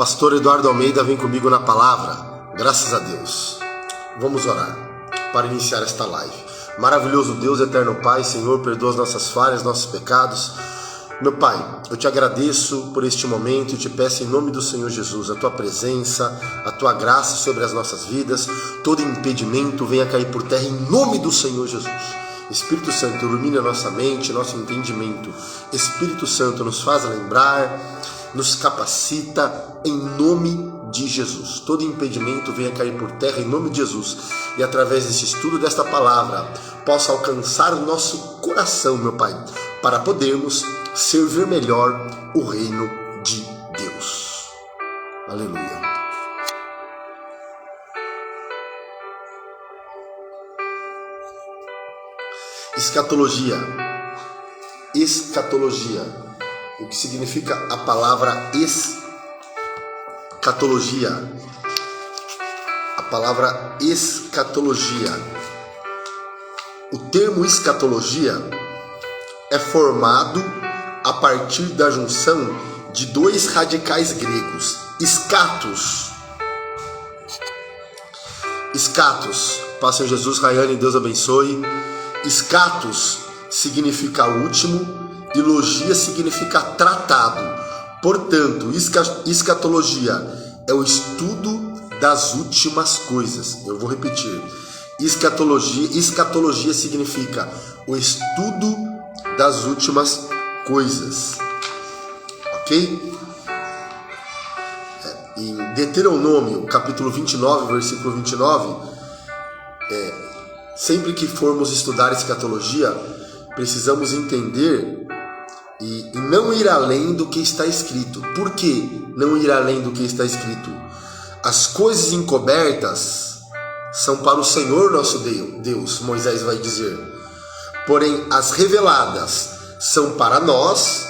Pastor Eduardo Almeida vem comigo na palavra, graças a Deus. Vamos orar para iniciar esta live. Maravilhoso Deus, eterno Pai, Senhor, perdoa as nossas falhas, nossos pecados. Meu Pai, eu te agradeço por este momento e te peço em nome do Senhor Jesus, a tua presença, a tua graça sobre as nossas vidas, todo impedimento venha cair por terra em nome do Senhor Jesus. Espírito Santo, ilumine a nossa mente, nosso entendimento. Espírito Santo, nos faz lembrar, nos capacita em nome de Jesus. Todo impedimento venha cair por terra em nome de Jesus. E através desse estudo desta palavra, possa alcançar o nosso coração, meu Pai, para podermos servir melhor o reino de Deus. Aleluia. Escatologia. Escatologia. O que significa a palavra escatologia? A palavra escatologia. O termo escatologia é formado a partir da junção de dois radicais gregos, escatos. Escatos, paz em Jesus, Rayane, Deus abençoe. Escatos significa último e logia significa tratado. Portanto, escatologia é o estudo das últimas coisas. Eu vou repetir. Escatologia significa o estudo das últimas coisas. Ok? Em Deuteronômio, capítulo 29, versículo 29, sempre que formos estudar escatologia, precisamos entender e não ir além do que está escrito. Por que não ir além do que está escrito? As coisas encobertas são para o Senhor nosso Deus, Moisés vai dizer. Porém, as reveladas são para nós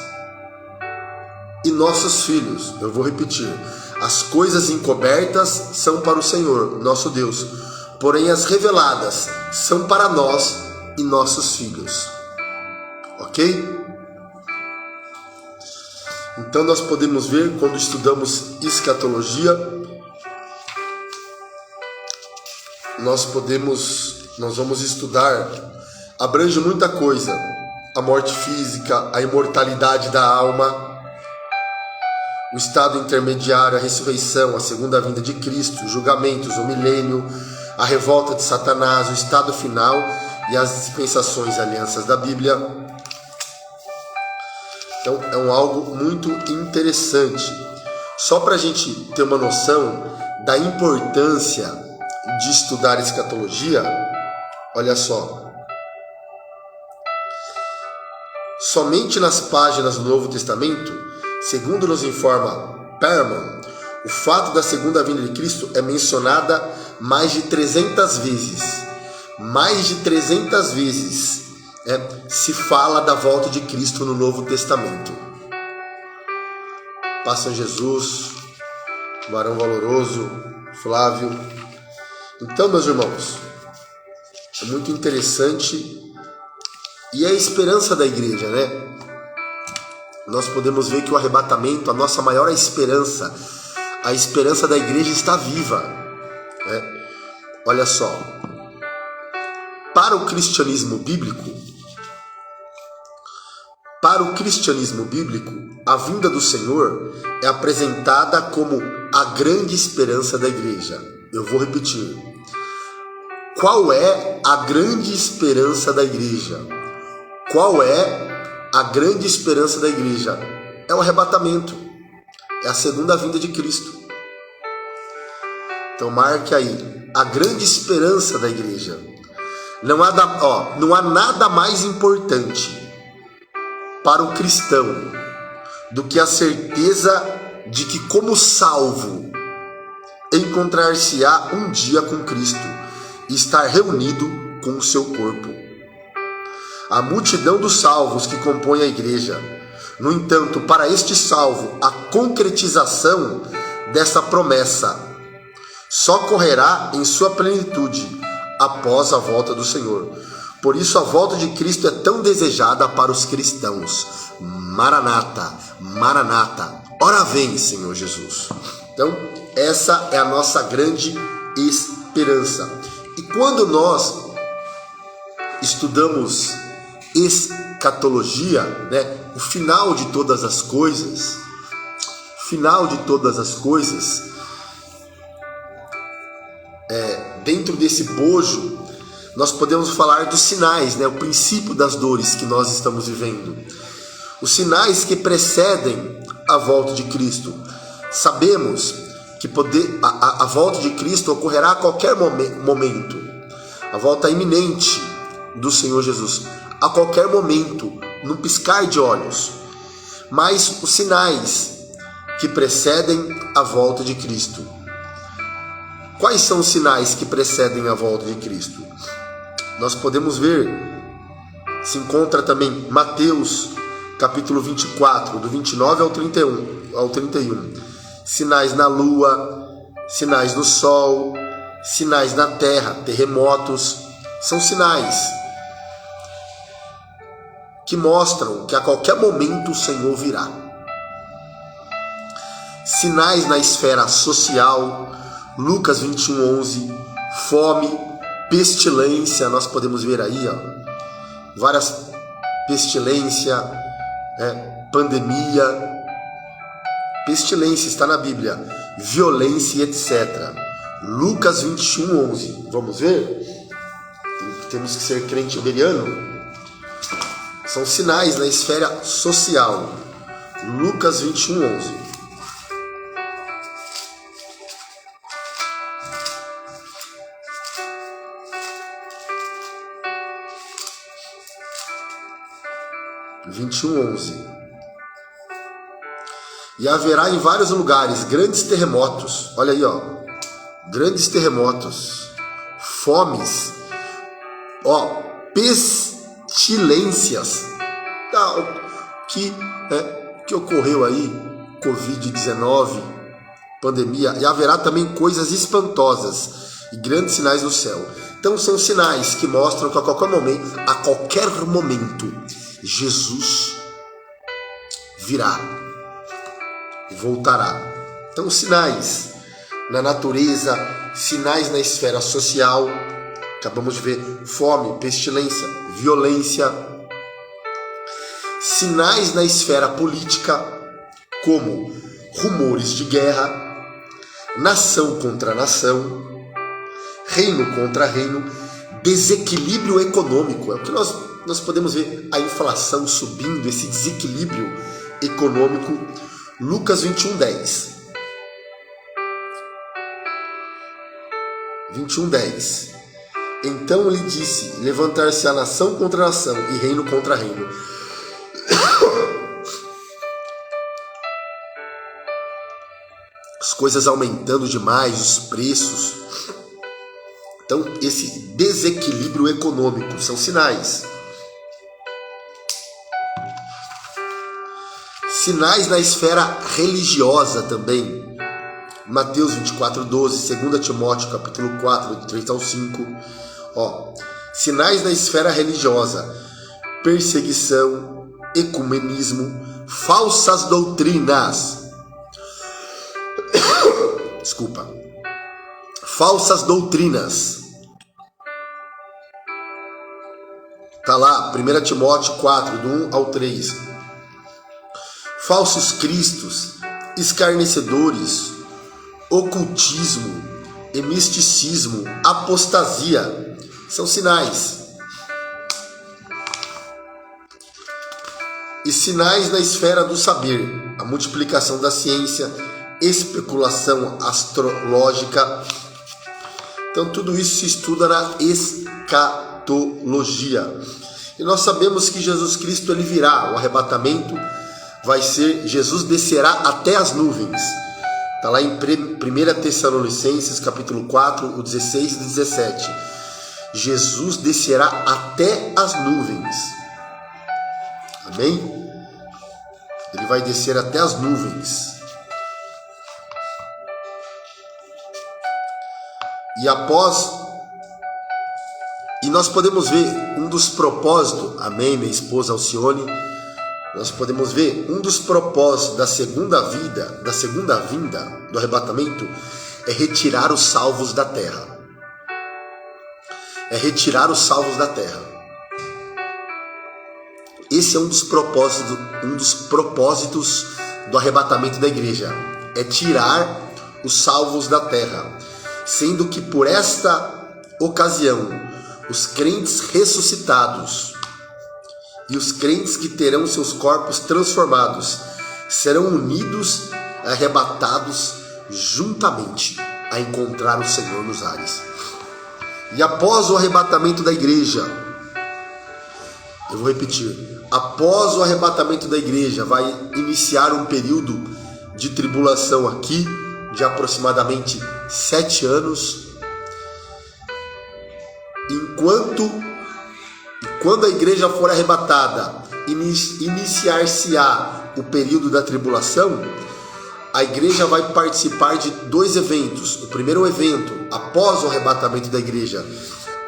e nossos filhos. Eu vou repetir. As coisas encobertas são para o Senhor, nosso Deus. Porém, as reveladas são para nós e nossos filhos. Ok? Então nós podemos ver, quando estudamos escatologia, nós vamos estudar, abrange muita coisa: a morte física, a imortalidade da alma, o estado intermediário, a ressurreição, a segunda vinda de Cristo, os julgamentos, o milênio, a revolta de Satanás, o estado final e as dispensações e alianças da Bíblia. Então é algo muito interessante. Só para a gente ter uma noção da importância de estudar escatologia, olha só. Somente nas páginas do Novo Testamento, segundo nos informa Perman, o fato da segunda vinda de Cristo é mencionada mais de 300 vezes. Mais de 300 vezes se fala da volta de Cristo no Novo Testamento. Passa Jesus, varão valoroso, Flávio. Então, meus irmãos, é muito interessante e é a esperança da igreja, né? Nós podemos ver que o arrebatamento, a nossa maior esperança, a esperança da igreja está viva, né? Olha só, para o cristianismo bíblico, a vinda do Senhor é apresentada como a grande esperança da igreja. Eu vou repetir. Qual é a grande esperança da igreja? Qual é a grande esperança da igreja? É o arrebatamento. É a segunda vinda de Cristo. Então marque aí. A grande esperança da igreja. Não há nada mais importante para o cristão do que a certeza de que, como salvo, encontrar-se-á um dia com Cristo e estar reunido com o seu corpo. A multidão dos salvos que compõe a igreja, no entanto, para este salvo, a concretização dessa promessa só correrá em sua plenitude após a volta do Senhor. Por isso a volta de Cristo é tão desejada para os cristãos. Maranata, Maranata, ora vem, Senhor Jesus. Então, essa é a nossa grande esperança. E quando nós estudamos escatologia, né, o final de todas as coisas, dentro desse bojo, nós podemos falar dos sinais, né, o princípio das dores que nós estamos vivendo. Os sinais que precedem a volta de Cristo. Sabemos que a volta de Cristo ocorrerá a qualquer momento. A volta iminente do Senhor Jesus. A qualquer momento, num piscar de olhos. Mas os sinais que precedem a volta de Cristo. Quais são os sinais que precedem a volta de Cristo? Nós podemos ver, se encontra também Mateus capítulo 24, do 29 ao 31. Sinais na lua, sinais no sol, sinais na terra, terremotos. São sinais que mostram que a qualquer momento o Senhor virá. Sinais na esfera social, Lucas 21:11, fome, pestilência, nós podemos ver aí, várias pestilência, pandemia, pestilência está na Bíblia, violência, etc. Lucas 21:11, vamos ver? Temos que ser crente oberiano. São sinais na esfera social. Lucas 21:11. E haverá em vários lugares grandes terremotos. Olha aí, grandes terremotos, fomes, pestilências. Que ocorreu aí, Covid-19, pandemia. E haverá também coisas espantosas e grandes sinais no céu. Então são sinais que mostram que a qualquer momento, Jesus virá, voltará. Então, sinais na natureza, sinais na esfera social, acabamos de ver fome, pestilência, violência. Sinais na esfera política, como rumores de guerra, nação contra nação, reino contra reino, desequilíbrio econômico. É o que nós podemos ver, a inflação subindo, esse desequilíbrio econômico. Lucas 21:10. 21:10. Então ele disse: levantar-se-á nação contra nação e reino contra reino. As coisas aumentando demais, os preços. Então, esse desequilíbrio econômico são sinais. Sinais na esfera religiosa também. Mateus 24:12, 2 Timóteo capítulo 4, do 3 ao 5. Sinais na esfera religiosa. Perseguição, ecumenismo, falsas doutrinas. Falsas doutrinas. Está lá, 1 Timóteo 4, do 1 ao 3. Falsos cristos, escarnecedores, ocultismo e misticismo, apostasia, são sinais. E sinais na esfera do saber, a multiplicação da ciência, especulação astrológica. Então tudo isso se estuda na escatologia. E nós sabemos que Jesus Cristo ele virá, o arrebatamento vai ser, Jesus descerá até as nuvens. Está lá em 1 Tessalonicenses capítulo 4, o 16 e 17. Jesus descerá até as nuvens. Amém? Ele vai descer até as nuvens. E nós podemos ver um dos propósitos, amém, minha esposa Alcione, nós podemos ver um dos propósitos da segunda vinda do arrebatamento é retirar os salvos da terra. É retirar os salvos da terra. Esse é um dos propósitos do arrebatamento da igreja. É tirar os salvos da terra. Sendo que por esta ocasião, os crentes ressuscitados e os crentes que terão seus corpos transformados serão unidos, arrebatados juntamente a encontrar o Senhor nos ares. E após o arrebatamento da igreja, eu vou repetir, após o arrebatamento da igreja vai iniciar um período de tribulação aqui, de aproximadamente 7 anos, quando a igreja for arrebatada, iniciar-se-á o período da tribulação, a igreja vai participar de 2 eventos. O primeiro evento, após o arrebatamento da igreja,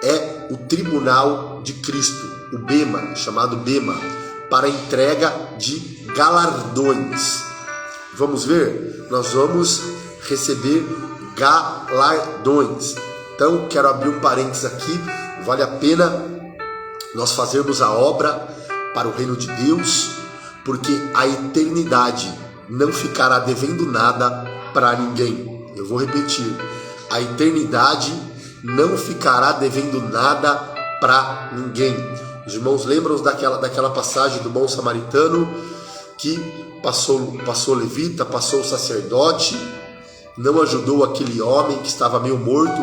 é o tribunal de Cristo, o Bema, chamado Bema, para entrega de galardões. Vamos ver? Nós vamos receber galardões. Então, quero abrir um parênteses aqui. Vale a pena nós fazermos a obra para o reino de Deus, porque a eternidade não ficará devendo nada para ninguém. Eu vou repetir. A eternidade não ficará devendo nada para ninguém. Os irmãos lembram daquela passagem do bom samaritano que passou levita, passou o sacerdote, não ajudou aquele homem que estava meio morto,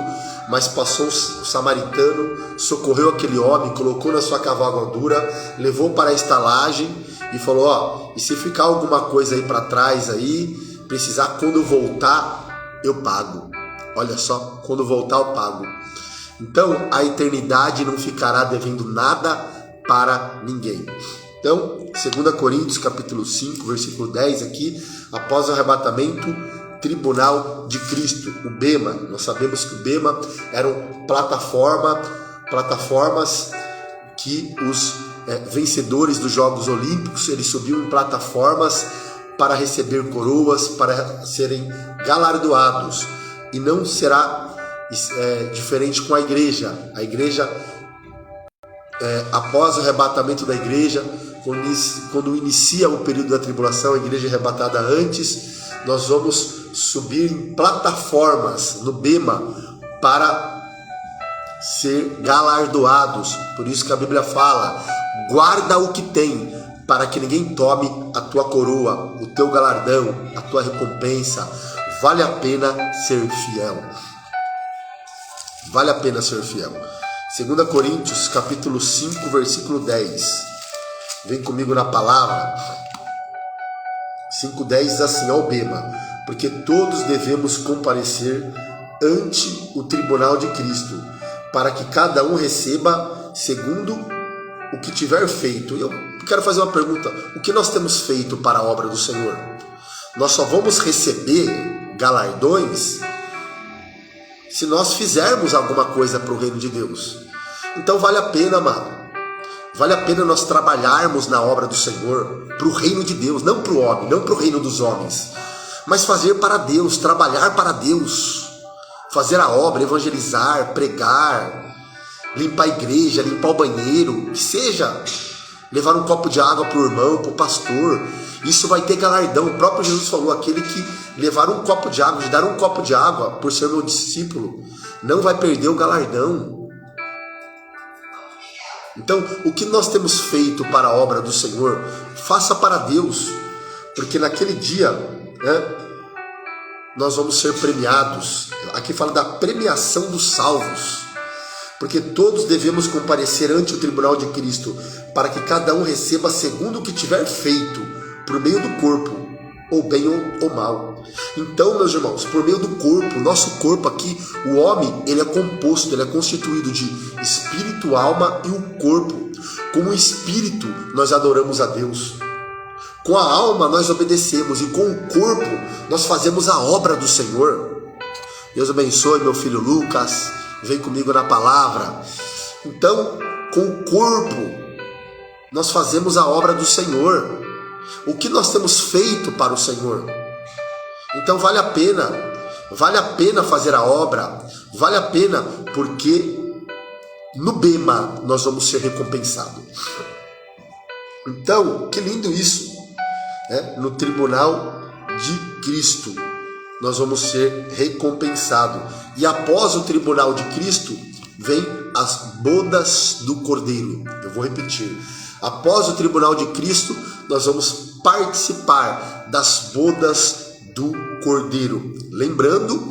mas passou o samaritano, socorreu aquele homem, colocou na sua cavalgadura, levou para a estalagem e falou: e se ficar alguma coisa aí para trás aí, precisar, quando eu voltar, eu pago. Olha só, quando voltar eu pago. Então, a eternidade não ficará devendo nada para ninguém. Então, 2 Coríntios capítulo 5, versículo 10 aqui, após o arrebatamento, tribunal de Cristo, o Bema. Nós sabemos que o Bema eram plataformas que os vencedores dos Jogos Olímpicos, eles subiam em plataformas para receber coroas, para serem galardoados. E não será diferente com a igreja. A igreja, após o arrebatamento da igreja, quando inicia o período da tribulação, a igreja é arrebatada antes, nós vamos subir em plataformas no Bema para ser galardoados. Por isso que a Bíblia fala: guarda o que tem, para que ninguém tome a tua coroa, o teu galardão, a tua recompensa. Vale a pena ser fiel. Vale a pena ser fiel. 2 Coríntios capítulo 5, versículo 10. Vem comigo na palavra. 5:10 diz assim: ao Bema, porque todos devemos comparecer ante o tribunal de Cristo, para que cada um receba segundo o que tiver feito. Eu quero fazer uma pergunta: o que nós temos feito para a obra do Senhor? Nós só vamos receber galardões se nós fizermos alguma coisa para o reino de Deus. Então vale a pena, amado. Vale a pena nós trabalharmos na obra do Senhor, para o reino de Deus, não para o homem, não para o reino dos homens, mas fazer para Deus, trabalhar para Deus, fazer a obra, evangelizar, pregar, limpar a igreja, limpar o banheiro, que seja, levar um copo de água para o irmão, para o pastor. Isso vai ter galardão. O próprio Jesus falou: aquele que levar um copo de água, de dar um copo de água por ser meu discípulo, não vai perder o galardão. Então, o que nós temos feito para a obra do Senhor, faça para Deus, porque naquele dia, nós vamos ser premiados. Aqui fala da premiação dos salvos, porque todos devemos comparecer ante o tribunal de Cristo, para que cada um receba segundo o que tiver feito, por meio do corpo, ou bem ou mal. Então, meus irmãos, por meio do corpo, nosso corpo aqui, o homem, ele é composto, ele é constituído de espírito, alma e o corpo. Com o espírito, nós adoramos a Deus. Com a alma, nós obedecemos. E com o corpo, nós fazemos a obra do Senhor. Deus abençoe meu filho Lucas. Vem comigo na palavra. Então, com o corpo, nós fazemos a obra do Senhor. o que nós temos feito para o Senhor. Então vale a pena fazer a obra, vale a pena, porque no bema nós vamos ser recompensados. Então, que lindo isso, né? No tribunal de Cristo nós vamos ser recompensados. E após o tribunal de Cristo vem as bodas do Cordeiro. Eu vou repetir. Após o tribunal de Cristo, nós vamos participar das bodas do Cordeiro. Lembrando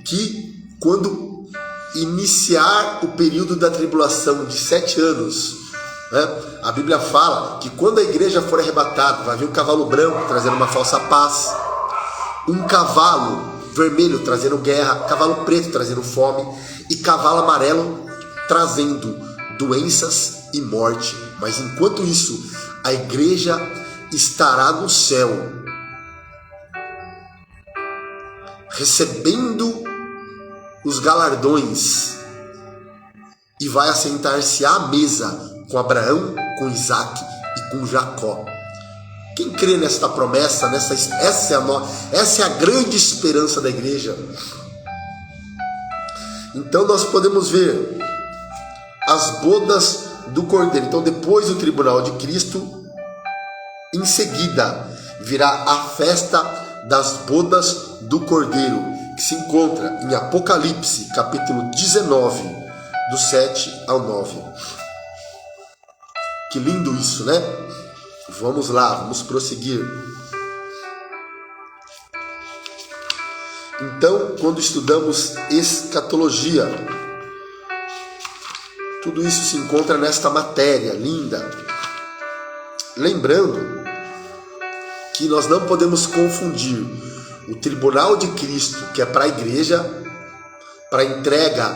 que quando iniciar o período da tribulação de 7 anos, né, a Bíblia fala que quando a igreja for arrebatada, vai vir um cavalo branco trazendo uma falsa paz, um cavalo vermelho trazendo guerra, cavalo preto trazendo fome e cavalo amarelo trazendo doenças e morte. Mas enquanto isso, a igreja estará no céu, recebendo os galardões, e vai assentar-se à mesa com Abraão, com Isaac e com Jacó. Quem crê nesta promessa, essa é a grande esperança da igreja. Então nós podemos ver as bodas do Cordeiro. Então, depois do tribunal de Cristo, em seguida virá a festa das bodas do Cordeiro, que se encontra em Apocalipse, capítulo 19, do 7 ao 9. Que lindo isso, né? Vamos lá, vamos prosseguir. Então, quando estudamos escatologia, tudo isso se encontra nesta matéria linda. Lembrando que nós não podemos confundir o tribunal de Cristo, que é para a igreja, para entrega,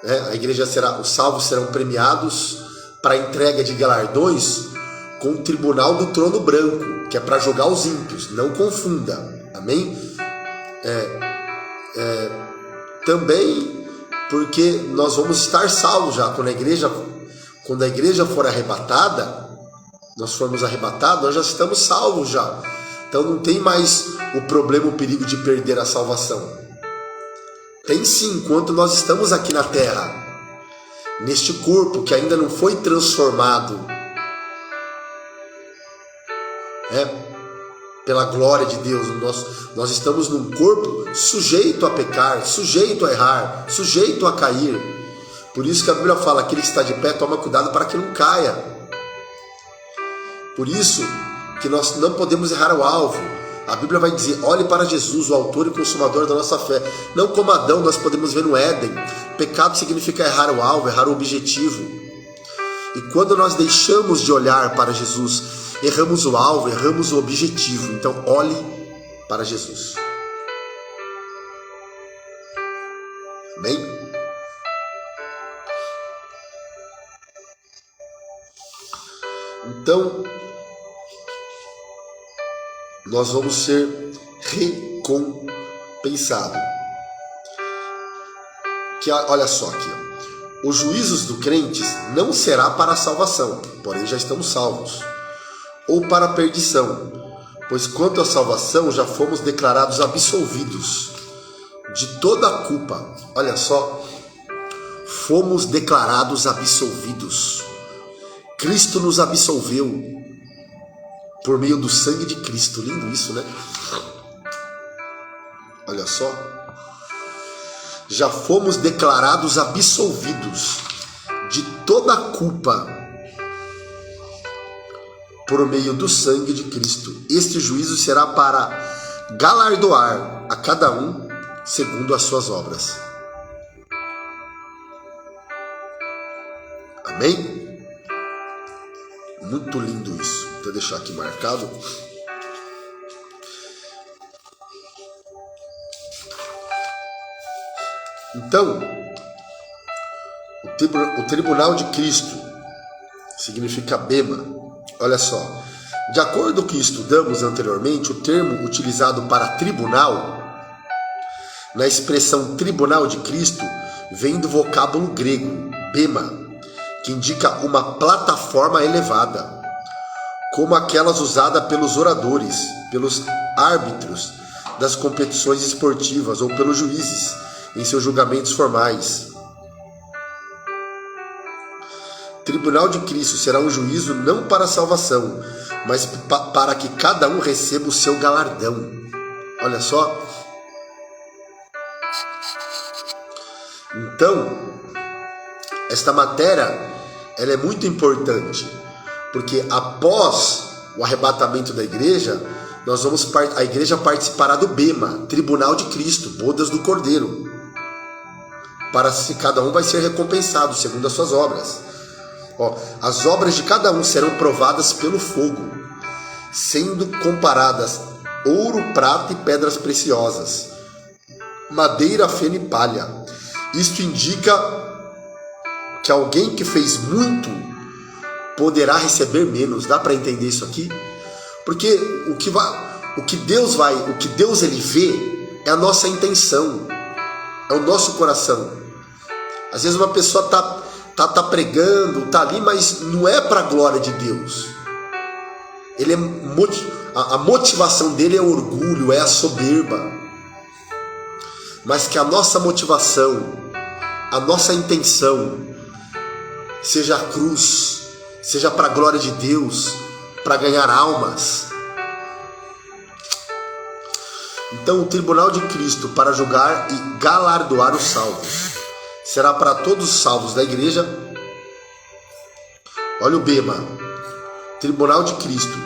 né? A igreja os salvos serão premiados para a entrega de galardões, com o tribunal do trono branco, que é para julgar os ímpios. Não confunda, amém? Também porque nós vamos estar salvos já, quando a igreja for arrebatada, nós formos arrebatados, nós já estamos salvos já. Então não tem mais o problema, o perigo de perder a salvação. Tem sim, enquanto nós estamos aqui na terra, neste corpo que ainda não foi transformado, pela glória de Deus. Nós estamos num corpo sujeito a pecar, sujeito a errar, sujeito a cair. Por isso que a Bíblia fala: aquele que está de pé, toma cuidado para que não caia. Por isso que nós não podemos errar o alvo. A Bíblia vai dizer: olhe para Jesus, o autor e consumador da nossa fé. Não como Adão, nós podemos ver no Éden. Pecado significa errar o alvo, errar o objetivo. E quando nós deixamos de olhar para Jesus, erramos o alvo, erramos o objetivo. Então olhe para Jesus. Amém? Então nós vamos ser recompensados. Que olha só aqui, ó. Os juízos dos crentes não será para a salvação, porém já estamos salvos, ou para a perdição, pois quanto à salvação já fomos declarados absolvidos de toda a culpa. Olha só, fomos declarados absolvidos. Cristo nos absolveu por meio do sangue de Cristo. Lindo isso, né? Olha só, já fomos declarados absolvidos de toda a culpa por meio do sangue de Cristo. Este juízo será para galardoar a cada um segundo as suas obras. Amém? Muito lindo isso. Vou deixar aqui marcado. Então, o tribunal de Cristo significa bema. Olha só, de acordo com o que estudamos anteriormente, o termo utilizado para tribunal, na expressão tribunal de Cristo, vem do vocábulo grego, bema, que indica uma plataforma elevada, como aquelas usadas pelos oradores, pelos árbitros das competições esportivas ou pelos juízes em seus julgamentos formais. O tribunal de Cristo será um juízo não para a salvação, mas para que cada um receba o seu galardão. Olha só. Então, esta matéria ela é muito importante, porque após o arrebatamento da igreja, a igreja participará do Bema, Tribunal de Cristo, bodas do Cordeiro, para se cada um vai ser recompensado segundo as suas obras. As obras de cada um serão provadas pelo fogo, sendo comparadas ouro, prata e pedras preciosas, madeira, feno e palha. Isto indica que alguém que fez muito poderá receber menos. Dá para entender isso aqui? Porque o que Deus ele vê é a nossa intenção, é o nosso coração. Às vezes uma pessoa tá pregando, tá ali, mas não é para a glória de Deus. A motivação dele é o orgulho, é a soberba. Mas que a nossa motivação, a nossa intenção seja a cruz, seja para a glória de Deus, para ganhar almas. Então o tribunal de Cristo para julgar e galardoar os salvos será para todos os salvos da igreja. Olha o Bema, tribunal de Cristo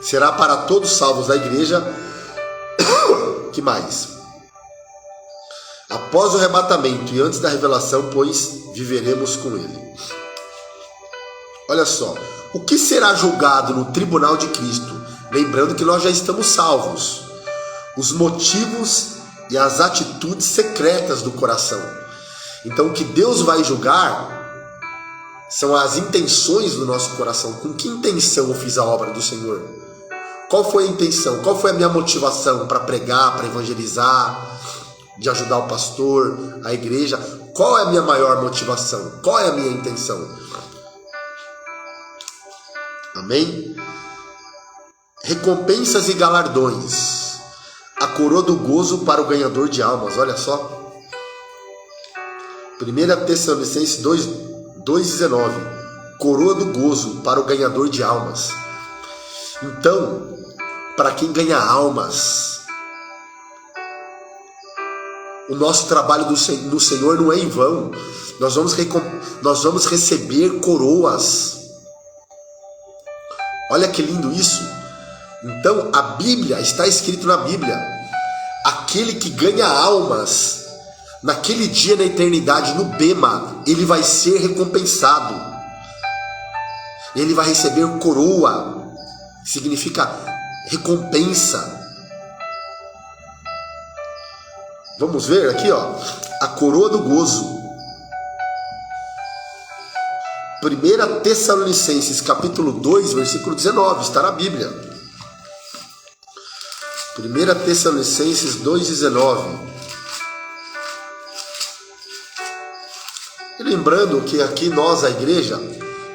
será para todos os salvos da igreja. Que mais? Após o arrebatamento e antes da revelação, pois viveremos com ele. Olha só, o que será julgado no tribunal de Cristo? Lembrando que nós já estamos salvos. Os motivos e as atitudes secretas do coração. Então o que Deus vai julgar são as intenções do nosso coração. Com que intenção eu fiz a obra do Senhor? Qual foi a intenção? Qual foi a minha motivação para pregar, para evangelizar, de ajudar o pastor, a igreja? Qual é a minha maior motivação? Qual é a minha intenção? Amém? Recompensas e galardões. A coroa do gozo para o ganhador de almas. Olha só. 1 Tessalonicenses 2,19. Coroa do gozo para o ganhador de almas. Então, para quem ganha almas, o nosso trabalho no Senhor não é em vão. Nós vamos receber coroas. Olha que lindo isso. Então a Bíblia, está escrito na Bíblia, aquele que ganha almas, naquele dia na eternidade, no Bema, ele vai ser recompensado. Ele vai receber coroa, significa recompensa. Vamos ver aqui, a coroa do gozo. 1 Tessalonicenses capítulo 2, versículo 19, está na Bíblia. 1 Tessalonicenses 2,19. E lembrando que aqui nós, a igreja,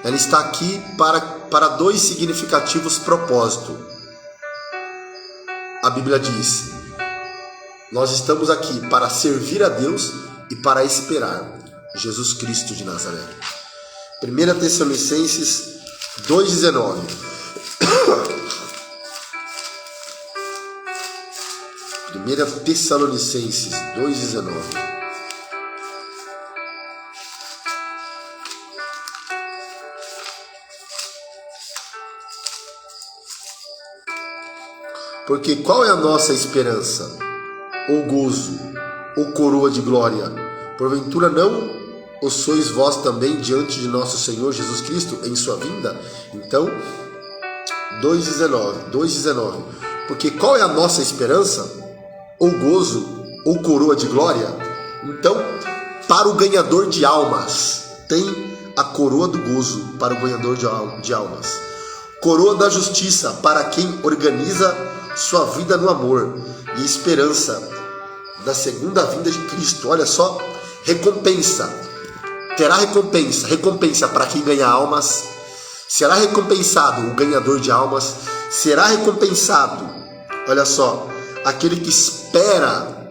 ela está aqui para dois significativos propósitos. A Bíblia diz: nós estamos aqui para servir a Deus e para esperar Jesus Cristo de Nazaré. 1 Tessalonicenses 2,19. 1 Tessalonicenses 2,19. Porque qual é a nossa esperança? Ou gozo, ou coroa de glória? Porventura não o sois vós também diante de nosso Senhor Jesus Cristo em sua vinda? Então, 2,19. Porque qual é a nossa esperança? Ou gozo, ou coroa de glória? Então, para o ganhador de almas, tem a coroa do gozo para o ganhador de almas. Coroa da justiça para quem organiza sua vida no amor e esperança da segunda vinda de Cristo. Olha só, recompensa. terá recompensa para quem ganha almas, será recompensado o ganhador de almas, será recompensado, olha só, aquele que espera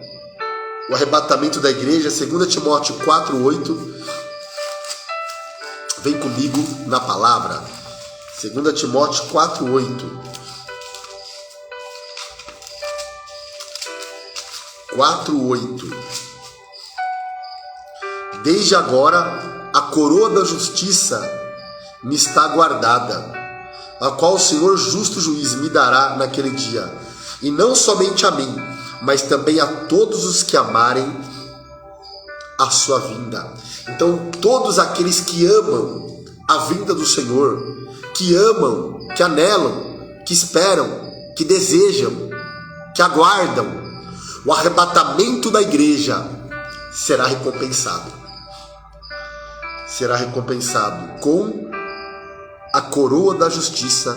o arrebatamento da igreja. 2 Timóteo 4:8, vem comigo na palavra, 2 Timóteo 4:8. 4:8. Desde agora a coroa da justiça me está guardada, a qual o Senhor justo juiz me dará naquele dia, e não somente a mim, mas também a todos os que amarem a sua vinda. Então todos aqueles que amam a vinda do Senhor, que amam, que anelam, que esperam, que desejam, que aguardam o arrebatamento da igreja, será recompensado. Será recompensado com a coroa da justiça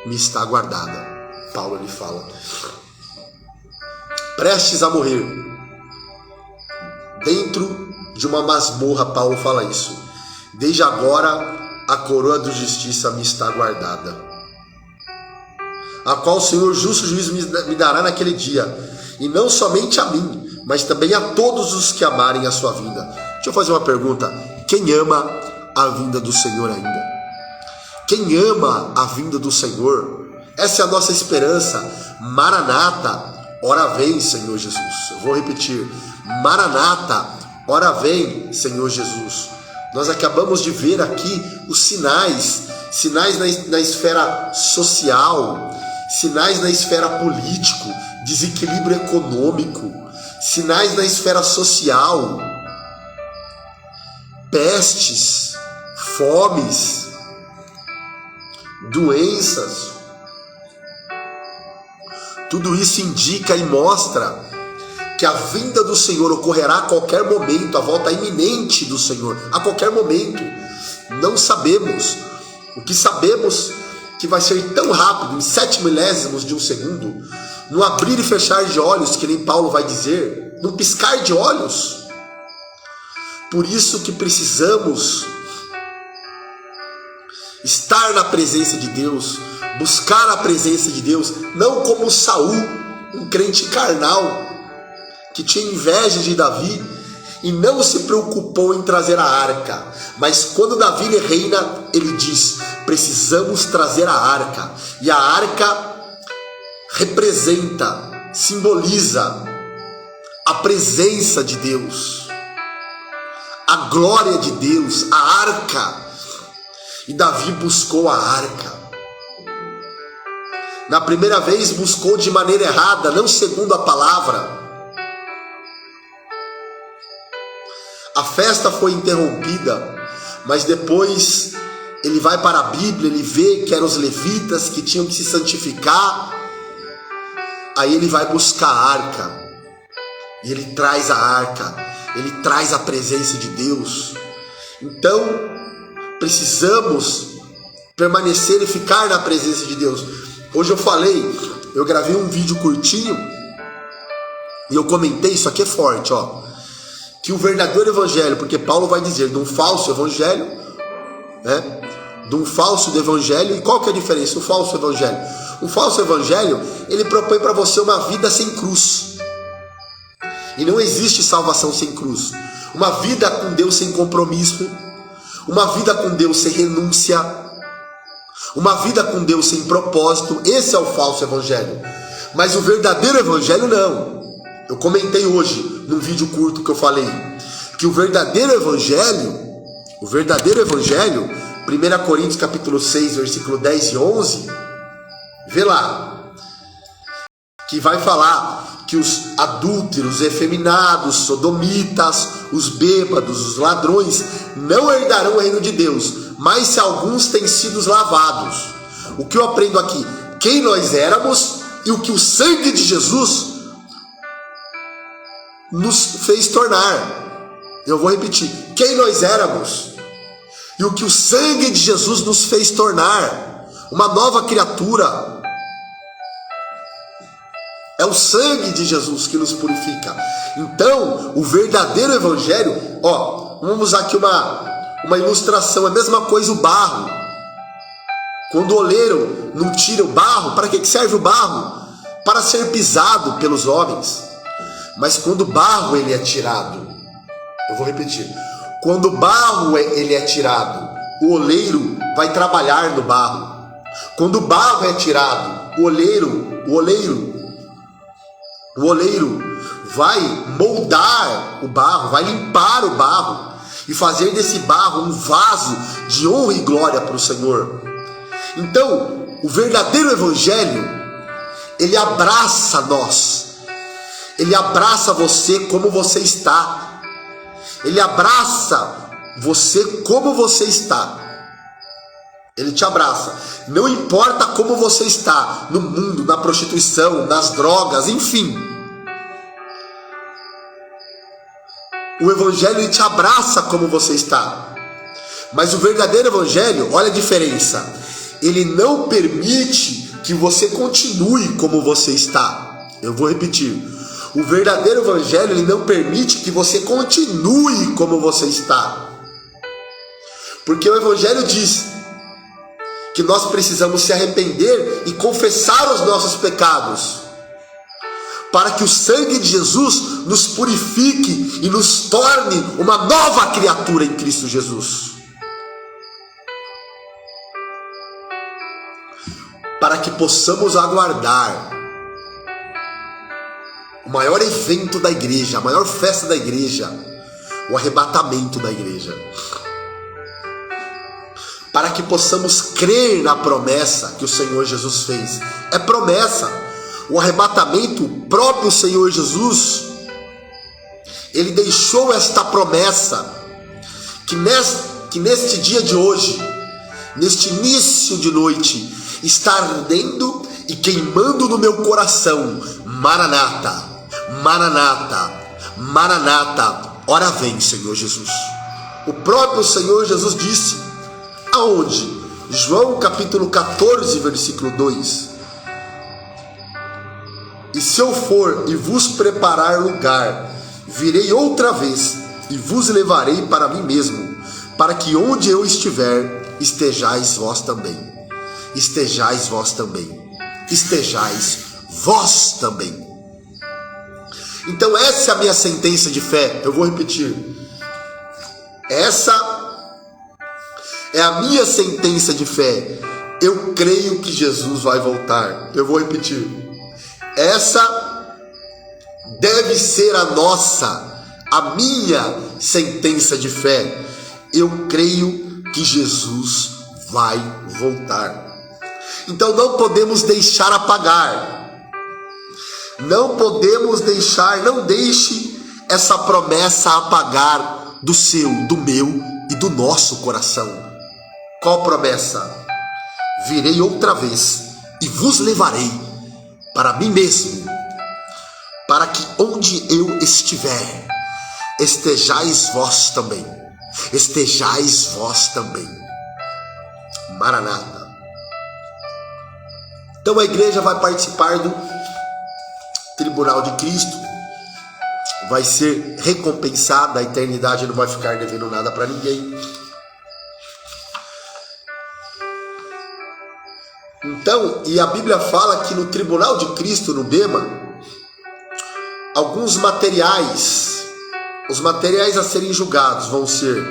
me está guardada. Paulo lhe fala, prestes a morrer, dentro de uma masmorra. Paulo fala isso. Desde agora a coroa da justiça me está guardada, a qual o Senhor justo juiz me dará naquele dia, e não somente a mim, mas também a todos os que amarem a sua vinda. Deixa eu fazer uma pergunta: quem ama a vinda do Senhor ainda? Quem ama a vinda do Senhor? Essa é a nossa esperança. Maranata, ora vem, Senhor Jesus. Eu vou repetir: Maranata, ora vem, Senhor Jesus. Nós acabamos de ver aqui os sinais na esfera social, sinais na esfera política, desequilíbrio econômico, sinais na esfera social, pestes, fomes, doenças. Tudo isso indica e mostra que a vinda do Senhor ocorrerá a qualquer momento, a volta iminente do Senhor, a qualquer momento. Não sabemos. O que sabemos que vai ser tão rápido, em 7 milésimos de um segundo, no abrir e fechar de olhos, que nem Paulo vai dizer, no piscar de olhos. Por isso que precisamos estar na presença de Deus, buscar a presença de Deus, não como Saul, um crente carnal, que tinha inveja de Davi e não se preocupou em trazer a arca. Mas quando Davi reina, ele diz: precisamos trazer a arca. E a arca representa, simboliza a presença de Deus, a glória de Deus, a arca. E Davi buscou a arca. Na primeira vez buscou de maneira errada, não segundo a palavra. A festa foi interrompida, mas depois ele vai para a Bíblia, ele vê que eram os levitas que tinham que se santificar. Aí ele vai buscar a arca, e ele traz a arca, ele traz a presença de Deus. Então, precisamos permanecer e ficar na presença de Deus. Hoje eu gravei um vídeo curtinho, e eu comentei, isso aqui é forte, ó, que o verdadeiro evangelho, porque Paulo vai dizer de um falso evangelho, né? De um falso do evangelho. E qual que é a diferença? O falso evangelho. O falso evangelho, ele propõe para você uma vida sem cruz. E não existe salvação sem cruz. Uma vida com Deus sem compromisso, uma vida com Deus sem renúncia, uma vida com Deus sem propósito. Esse é o falso evangelho. Mas o verdadeiro evangelho não. Eu comentei hoje, num vídeo curto que eu falei, que o verdadeiro evangelho, 1 Coríntios capítulo 6, versículo 10 e 11, vê lá, que vai falar que os adúlteros, efeminados, sodomitas, os bêbados, os ladrões, não herdarão o reino de Deus, mas se alguns têm sido lavados. O que eu aprendo aqui? Quem nós éramos e o que o sangue de Jesus nos fez tornar. Eu vou repetir: quem nós éramos e o que o sangue de Jesus nos fez tornar, uma nova criatura. É o sangue de Jesus que nos purifica. Então, o verdadeiro evangelho, ó, vamos usar aqui uma ilustração, é a mesma coisa o barro. Quando o oleiro não tira o barro, para que serve o barro? Para ser pisado pelos homens. Mas quando o barro ele é tirado, eu vou repetir, quando o barro ele é tirado, o oleiro vai trabalhar no barro. Quando o barro é tirado, o oleiro vai moldar o barro, vai limpar o barro e fazer desse barro um vaso de honra e glória para o Senhor. Então, o verdadeiro evangelho, ele abraça nós, ele abraça você como você está, ele abraça você como você está, ele te abraça, não importa como você está, no mundo, na prostituição, nas drogas, enfim. O evangelho ele te abraça como você está, mas o verdadeiro evangelho, olha a diferença, ele não permite que você continue como você está. Eu vou repetir, o verdadeiro evangelho ele não permite que você continue como você está, porque o evangelho diz que nós precisamos se arrepender e confessar os nossos pecados, para que o sangue de Jesus nos purifique e nos torne uma nova criatura em Cristo Jesus. Para que possamos aguardar o maior evento da igreja, a maior festa da igreja, o arrebatamento da igreja. Para que possamos crer na promessa que o Senhor Jesus fez. É promessa. O arrebatamento, o próprio Senhor Jesus, ele deixou esta promessa, que neste dia de hoje, neste início de noite, está ardendo e queimando no meu coração. Maranata, Maranata, Maranata, ora vem, Senhor Jesus. O próprio Senhor Jesus disse, aonde? João capítulo 14, versículo 2. E se eu for e vos preparar lugar, virei outra vez e vos levarei para mim mesmo, para que onde eu estiver, estejais vós também. Estejais vós também. Estejais vós também. Então essa é a minha sentença de fé. Eu vou repetir. Essa é a minha sentença de fé. Eu creio que Jesus vai voltar. Eu vou repetir. Essa deve ser a minha sentença de fé. Eu creio que Jesus vai voltar. Então não podemos deixar apagar. Não podemos deixar, não deixe essa promessa apagar do seu, do meu e do nosso coração. Qual promessa? Virei outra vez e vos levarei para mim mesmo, para que onde eu estiver, estejais vós também. Estejais vós também. Maranata. Então a igreja vai participar do tribunal de Cristo, vai ser recompensada, a eternidade não vai ficar devendo nada para ninguém. Então, e a Bíblia fala que no tribunal de Cristo, no Bema, alguns materiais, os materiais a serem julgados vão ser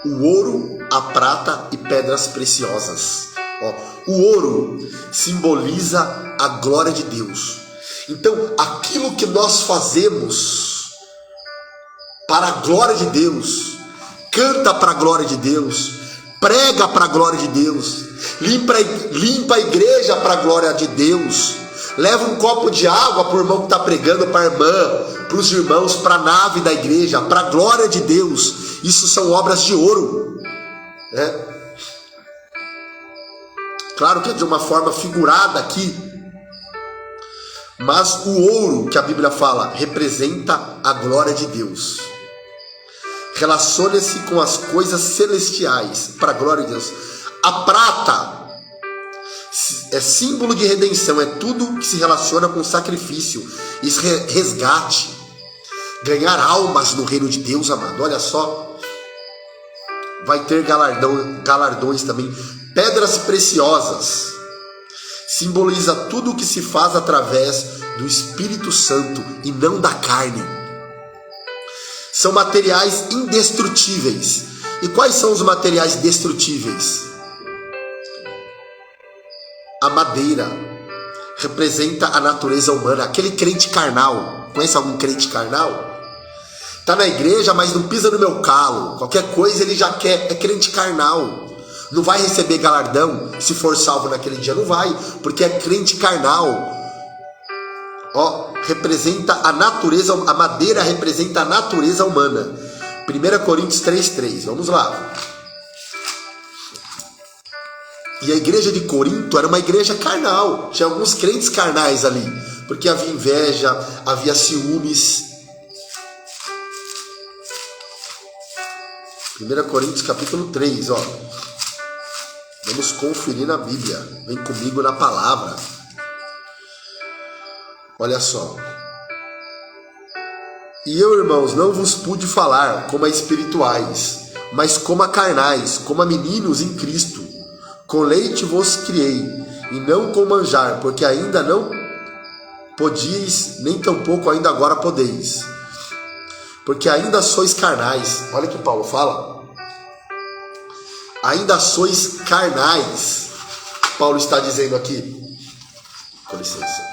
o ouro, a prata e pedras preciosas. O ouro simboliza a glória de Deus. Então, aquilo que nós fazemos para a glória de Deus, canta para a glória de Deus, prega para a glória de Deus, limpa a igreja para a glória de Deus, leva um copo de água para o irmão que está pregando, para a irmã, para os irmãos, para a nave da igreja, para a glória de Deus. Isso são obras de ouro, né? Claro que é de uma forma figurada aqui, mas o ouro que a Bíblia fala representa a glória de Deus. Relaciona-se com as coisas celestiais, para a glória de Deus. A prata é símbolo de redenção, é tudo que se relaciona com sacrifício, resgate, ganhar almas no reino de Deus, amado. Olha só, vai ter galardões também. Pedras preciosas simboliza tudo o que se faz através do Espírito Santo e não da carne. São materiais indestrutíveis. E quais são os materiais destrutíveis? A madeira representa a natureza humana. Aquele crente carnal, conhece algum crente carnal? Tá na igreja, mas não pisa no meu calo. Qualquer coisa ele já quer. É crente carnal. Não vai receber galardão se for salvo naquele dia. Não vai, porque é crente carnal. Ó, representa a natureza. A madeira representa a natureza humana. 1 Coríntios 3:3. Vamos lá. E a igreja de Corinto era uma igreja carnal. Tinha alguns crentes carnais ali, porque havia inveja, havia ciúmes. 1 Coríntios capítulo 3, ó. Vamos conferir na Bíblia. Vem comigo na palavra. Olha só. E eu, irmãos, não vos pude falar como a espirituais, mas como a carnais, como a meninos em Cristo. Com leite vos criei, e não com manjar, porque ainda não podíeis, nem tampouco ainda agora podeis. Porque ainda sois carnais. Olha o que Paulo fala. Ainda sois carnais. Paulo está dizendo aqui. Com licença.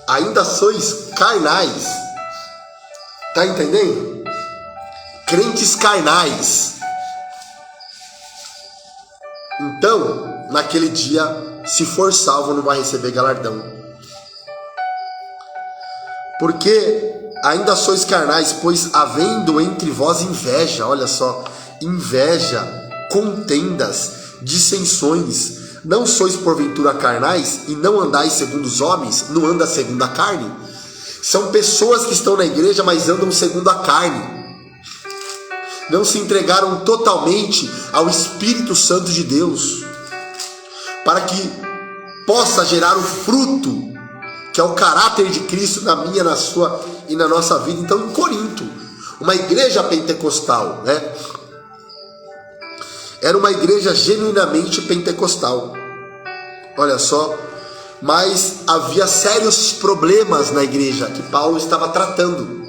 Ainda sois carnais. Tá entendendo? Crentes carnais. Então, naquele dia, se for salvo, não vai receber galardão. Porque ainda sois carnais, pois havendo entre vós inveja, olha só, inveja, contendas, dissensões, não sois porventura carnais e não andais segundo os homens, não anda segundo a carne? São pessoas que estão na igreja, mas andam segundo a carne. Não se entregaram totalmente ao Espírito Santo de Deus, para que possa gerar o fruto, que é o caráter de Cristo na minha, na sua e na nossa vida. Então, em Corinto, uma igreja pentecostal, né? Era uma igreja genuinamente pentecostal. Olha só. Mas havia sérios problemas na igreja que Paulo estava tratando.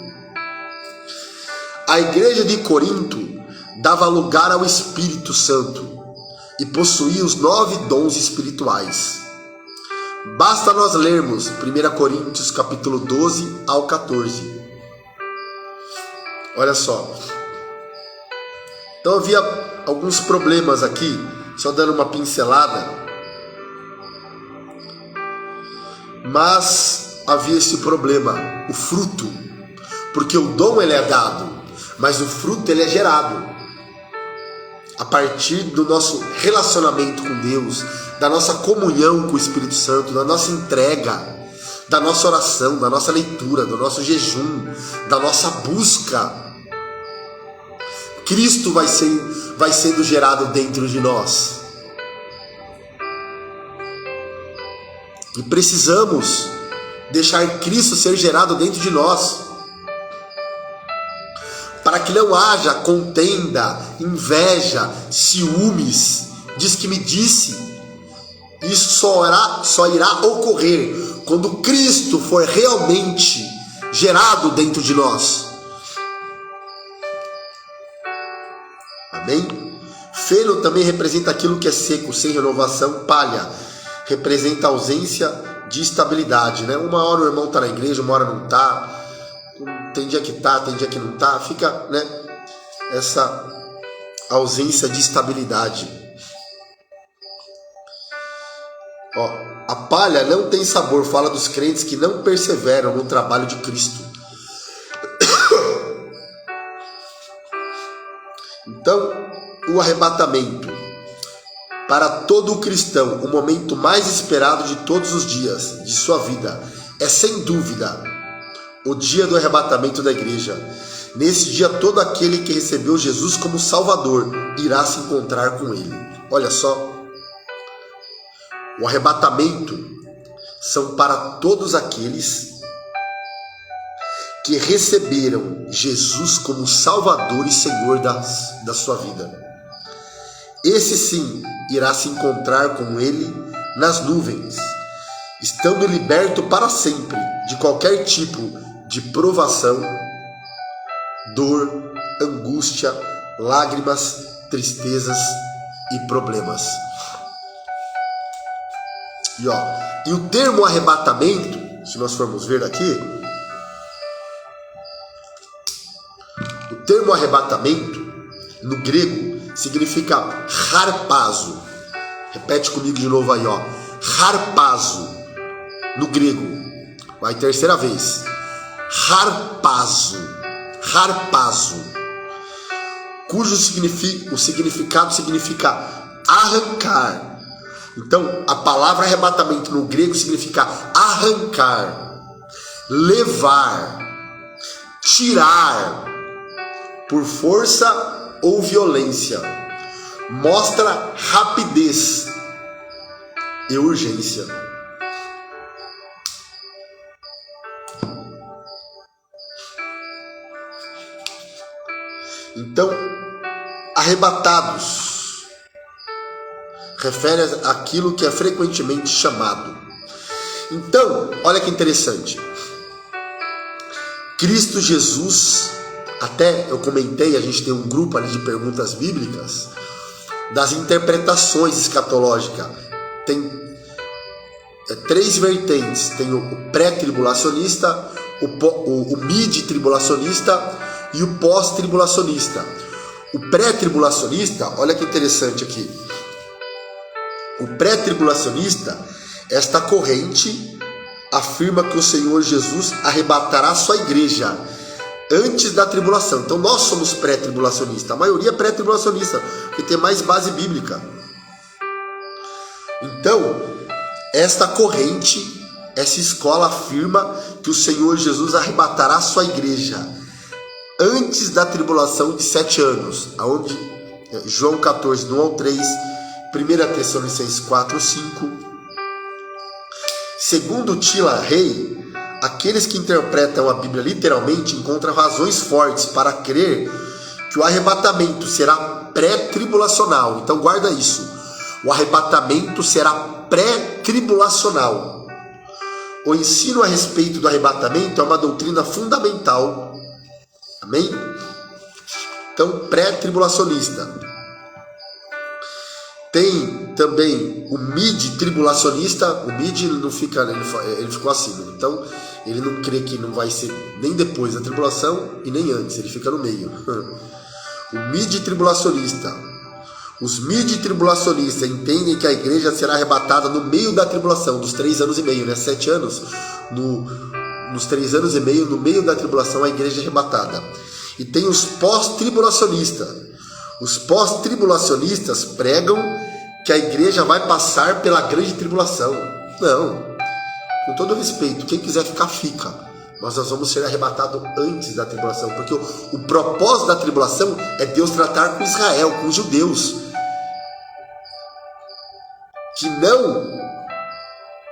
A igreja de Corinto dava lugar ao Espírito Santo e possuía os 9 dons espirituais. Basta nós lermos 1 Coríntios capítulo 12 ao 14. Olha só. Então havia alguns problemas aqui, só dando uma pincelada. Mas havia esse problema, o fruto, porque o dom ele é dado, mas o fruto ele é gerado a partir do nosso relacionamento com Deus, da nossa comunhão com o Espírito Santo, da nossa entrega, da nossa oração, da nossa leitura, do nosso jejum, da nossa busca. Cristo vai sendo gerado dentro de nós. E precisamos deixar Cristo ser gerado dentro de nós, para que não haja contenda, inveja, ciúmes. Diz que me disse. Isso só irá ocorrer quando Cristo for realmente gerado dentro de nós. Amém? Feno também representa aquilo que é seco, sem renovação. Palha representa a ausência de estabilidade, né? Uma hora o irmão está na igreja, uma hora não está. Tem dia que está, tem dia que não está. Fica, né? Essa ausência de estabilidade. Ó, a palha não tem sabor. Fala dos crentes que não perseveram no trabalho de Cristo. Então, o arrebatamento, para todo cristão, o momento mais esperado de todos os dias de sua vida, é sem dúvida o dia do arrebatamento da igreja. Nesse dia, todo aquele que recebeu Jesus como Salvador irá se encontrar com Ele. Olha só, o arrebatamento são para todos aqueles que receberam Jesus como Salvador e Senhor da sua vida. Esse sim irá se encontrar com Ele nas nuvens, estando liberto para sempre de qualquer tipo de provação, dor, angústia, lágrimas, tristezas e problemas. E o termo arrebatamento, se nós formos ver aqui, o termo arrebatamento no grego significa harpazo. Repete comigo de novo aí, harpazo no grego. Vai, terceira vez. Harpazo, cujo significado significa arrancar. Então, a palavra arrebatamento no grego significa arrancar, levar, tirar por força ou violência. Mostra rapidez e urgência. Então, arrebatados refere àquilo que é frequentemente chamado. Então, olha que interessante. Cristo Jesus, até eu comentei, a gente tem um grupo ali de perguntas bíblicas, das interpretações escatológicas. Tem três vertentes. Tem o pré-tribulacionista, o mid-tribulacionista e o pós-tribulacionista. O pré-tribulacionista, olha que interessante aqui. O pré-tribulacionista, esta corrente afirma que o Senhor Jesus arrebatará sua igreja antes da tribulação. Então nós somos pré-tribulacionistas. A maioria é pré-tribulacionista, porque tem mais base bíblica. Então, esta corrente, essa escola afirma que o Senhor Jesus arrebatará sua igreja antes da tribulação de 7 anos, aonde João 14, do 1 ao 3, 1 Tessalonicenses 4, 5. Segundo Tila Rey, aqueles que interpretam a Bíblia literalmente encontram razões fortes para crer que o arrebatamento será pré-tribulacional. Então guarda isso. O arrebatamento será pré-tribulacional. O ensino a respeito do arrebatamento é uma doutrina fundamental. Amém? Então, pré-tribulacionista. Tem também o mid-tribulacionista. O mid ele não fica, ele ficou acima. Então, ele não crê que não vai ser nem depois da tribulação e nem antes. Ele fica no meio. O mid-tribulacionista. Os mid-tribulacionistas entendem que a igreja será arrebatada no meio da tribulação, dos 3 anos e meio, né? 7 anos. Nos 3 anos e meio, no meio da tribulação, a igreja é arrebatada. E tem os pós-tribulacionistas. Os pós-tribulacionistas pregam que a igreja vai passar pela grande tribulação. Não. Com todo respeito, quem quiser ficar, fica. Mas nós vamos ser arrebatados antes da tribulação. Porque o propósito da tribulação é Deus tratar com Israel, com os judeus.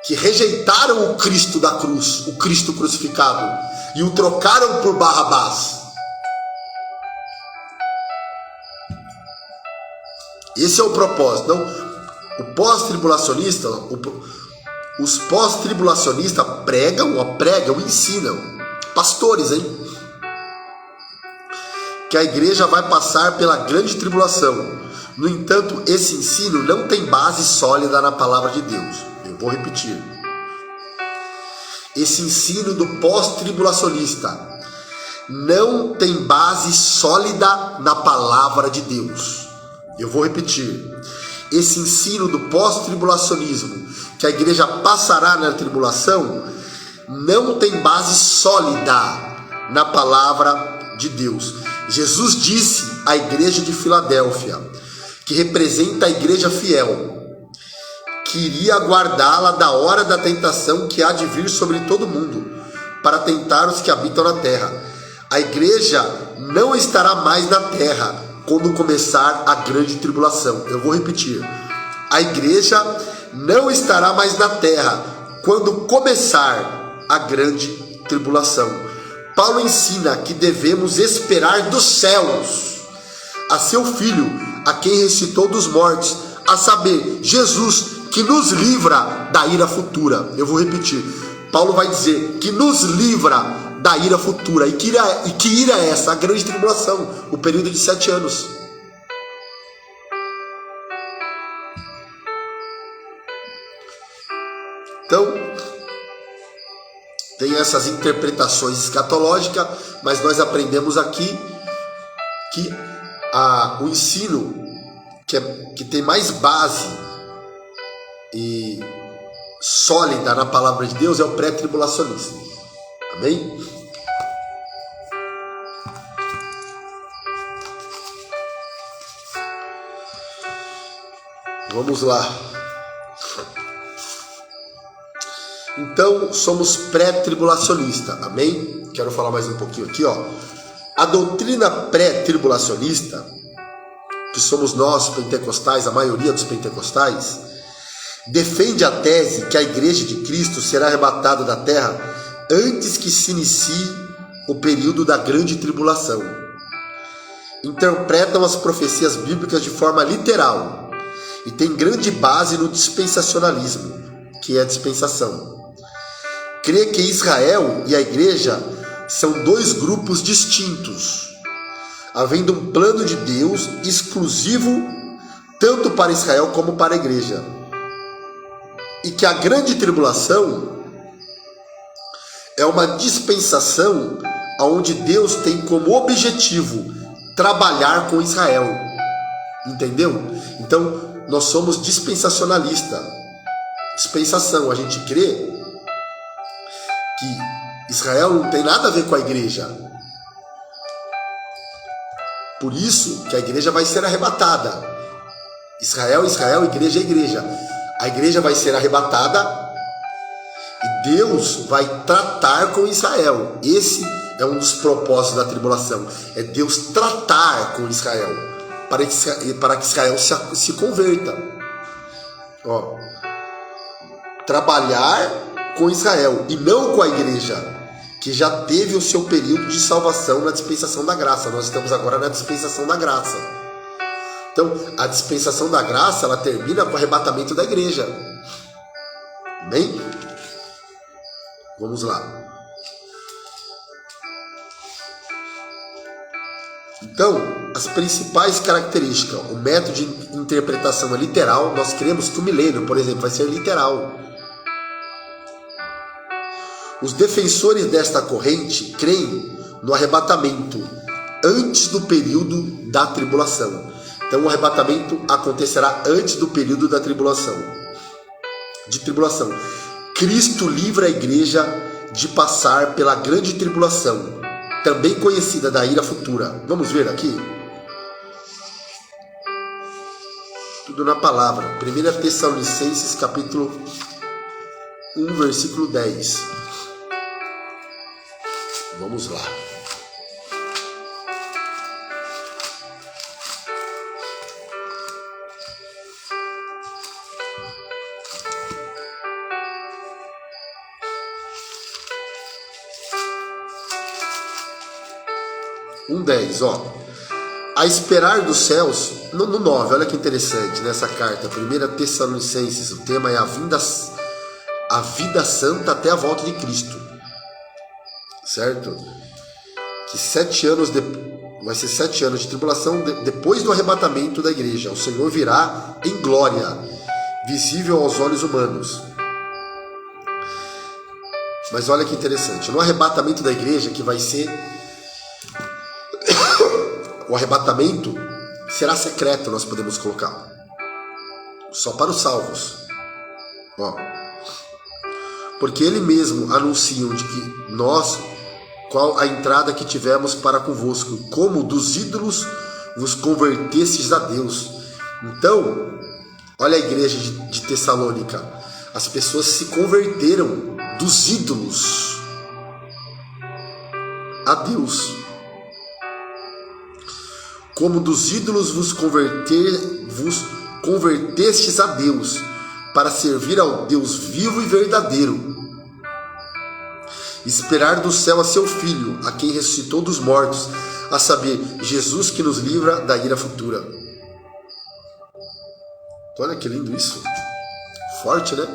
Que rejeitaram o Cristo da cruz, o Cristo crucificado, e o trocaram por Barrabás. Esse é o propósito. Não, o pós-tribulacionista, os pós-tribulacionistas pregam, ensinam, pastores, hein? Que a igreja vai passar pela grande tribulação. No entanto, esse ensino não tem base sólida na palavra de Deus. Eu vou repetir. Esse ensino do pós-tribulacionista não tem base sólida na palavra de Deus. Eu vou repetir. Esse ensino do pós-tribulacionismo, que a igreja passará na tribulação, não tem base sólida na palavra de Deus. Jesus disse à igreja de Filadélfia, que representa a igreja fiel, que iria guardá-la da hora da tentação que há de vir sobre todo mundo, para tentar os que habitam na terra. A igreja não estará mais na terra quando começar a grande tribulação. Eu vou repetir. A igreja não estará mais na terra quando começar a grande tribulação. Paulo ensina que devemos esperar dos céus a seu Filho, a quem ressuscitou dos mortos, a saber, Jesus, que nos livra da ira futura. Eu vou repetir. Paulo vai dizer que nos livra da ira futura. E que ira é essa? A grande tribulação, o período de 7 anos. Então, tem essas interpretações escatológicas, mas nós aprendemos aqui que o ensino que tem mais base e sólida na palavra de Deus é o pré-tribulacionismo. Amém? Vamos lá. Então, somos pré-tribulacionistas. Amém? Quero falar mais um pouquinho aqui, ó. A doutrina pré-tribulacionista, que somos nós pentecostais, a maioria dos pentecostais, defende a tese que a igreja de Cristo será arrebatada da terra antes que se inicie o período da grande tribulação. Interpretam as profecias bíblicas de forma literal e tem grande base no dispensacionalismo, que é a dispensação. Crê que Israel e a igreja são dois grupos distintos, havendo um plano de Deus exclusivo tanto para Israel como para a igreja. E que a grande tribulação é uma dispensação onde Deus tem como objetivo trabalhar com Israel. Entendeu? Então, nós somos dispensacionalistas. Dispensação, a gente crê que Israel não tem nada a ver com a igreja. Por isso que a igreja vai ser arrebatada. Israel, igreja, igreja. A igreja vai ser arrebatada e Deus vai tratar com Israel. Esse é um dos propósitos da tribulação. É Deus tratar com Israel para que Israel se converta. Ó, trabalhar com Israel e não com a igreja, que já teve o seu período de salvação na dispensação da graça. Nós estamos agora na dispensação da graça. Então, a dispensação da graça, ela termina com o arrebatamento da igreja. Bem? Vamos lá. Então, as principais características. O método de interpretação é literal. Nós cremos que o milênio, por exemplo, vai ser literal. Os defensores desta corrente creem no arrebatamento antes do período da tribulação. Então o arrebatamento acontecerá antes do período da tribulação. Cristo livra a igreja de passar pela grande tribulação, também conhecida da ira futura. Vamos ver aqui? Tudo na palavra. 1 Tessalonicenses capítulo 1, versículo 10. Vamos lá. Um 10, ó. A esperar dos céus, no 9, olha que interessante, nessa carta, 1 Tessalonicenses, o tema é a vida santa até a volta de Cristo. Certo? Que 7 anos vai ser 7 anos de tribulação depois do arrebatamento da igreja. O Senhor virá em glória, visível aos olhos humanos. Mas olha que interessante, no arrebatamento da igreja, que vai ser o arrebatamento será secreto, nós podemos colocar só para os salvos, ó, porque ele mesmo anunciam de que nós, qual a entrada que tivemos para convosco, como dos ídolos vos convertestes a Deus. Então, olha a igreja de Tessalônica, as pessoas se converteram dos ídolos a Deus. Como dos ídolos vos convertestes a Deus, para servir ao Deus vivo e verdadeiro, esperar do céu a seu Filho, a quem ressuscitou dos mortos, a saber, Jesus que nos livra da ira futura. Olha que lindo isso. Forte, né?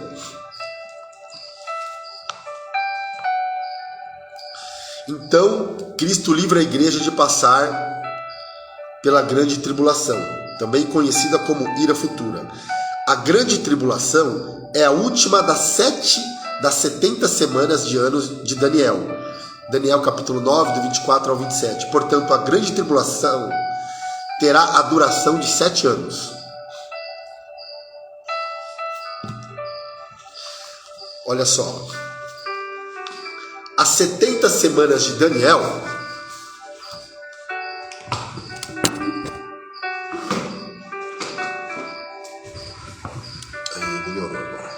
Então, Cristo livra a igreja de passar pela grande tribulação, também conhecida como ira futura. A grande tribulação é a última das 70 semanas de anos de Daniel. Daniel capítulo 9, do 24 ao 27. Portanto, a grande tribulação terá a duração de 7 anos. Olha só. As 70 semanas de Daniel melhorou agora.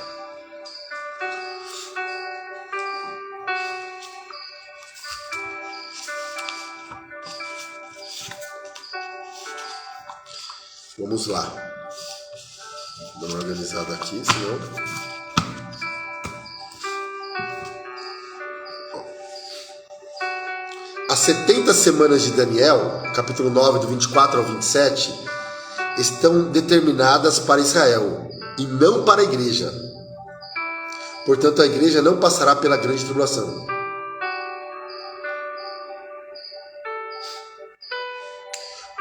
Vamos lá. Dá uma organizada aqui, senão... As 70 semanas de Daniel, capítulo 9, do 24 ao 27, estão determinadas para Israel e não para a igreja. Portanto, a igreja não passará pela grande tribulação.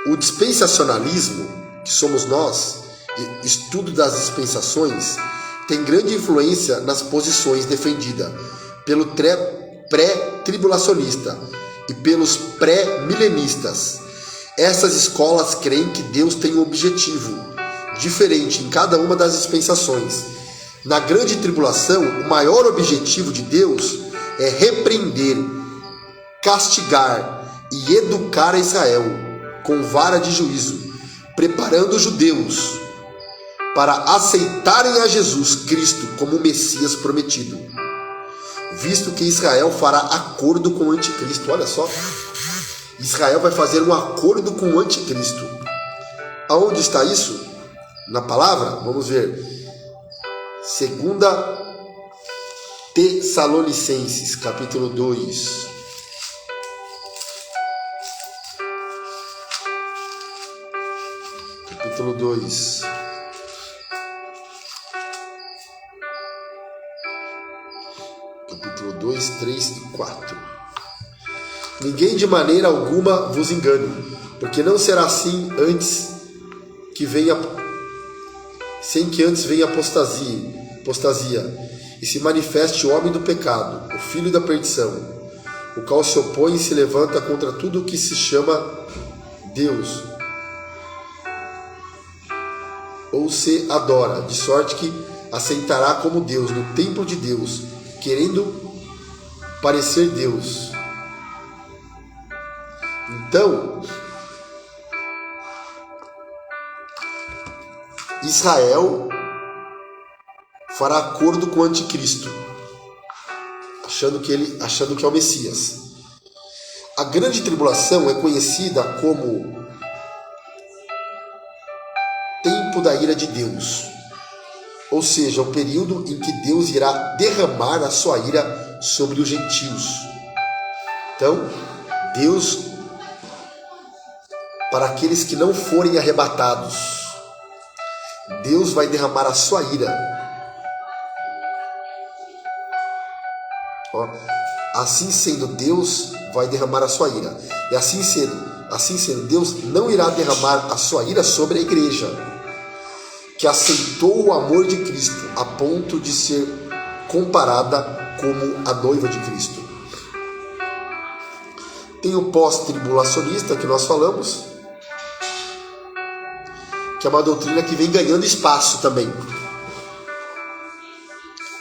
O dispensacionalismo, que somos nós, estudo das dispensações, tem grande influência nas posições defendidas pelo pré-tribulacionista e pelos pré-milenistas. Essas escolas creem que Deus tem um objetivo diferente em cada uma das dispensações. Na grande tribulação, o maior objetivo de Deus é repreender, castigar e educar a Israel com vara de juízo, preparando os judeus para aceitarem a Jesus Cristo como o Messias prometido, visto que Israel fará acordo com o anticristo. Olha só, Israel vai fazer um acordo com o anticristo. Aonde está isso? Na palavra? Vamos ver. 2 Tessalonicenses, capítulo 2. Capítulo 2. Capítulo 2, 3 e 4. Ninguém de maneira alguma vos engane, porque não será assim sem que antes venha apostasia, e se manifeste o homem do pecado, o filho da perdição, o qual se opõe e se levanta contra tudo o que se chama Deus, ou se adora, de sorte que assentará como Deus no templo de Deus, querendo parecer Deus. Então, Israel fará acordo com o anticristo, achando que é o Messias. A grande tribulação é conhecida como tempo da ira de Deus, ou seja, o período em que Deus irá derramar a sua ira sobre os gentios. Então, Deus, para aqueles que não forem arrebatados, Deus vai derramar a sua ira. Assim sendo, Deus vai derramar a sua ira. E assim sendo, Deus não irá derramar a sua ira sobre a igreja, que aceitou o amor de Cristo a ponto de ser comparada como a noiva de Cristo. Tem o pós-tribulacionista que nós falamos, que é uma doutrina que vem ganhando espaço também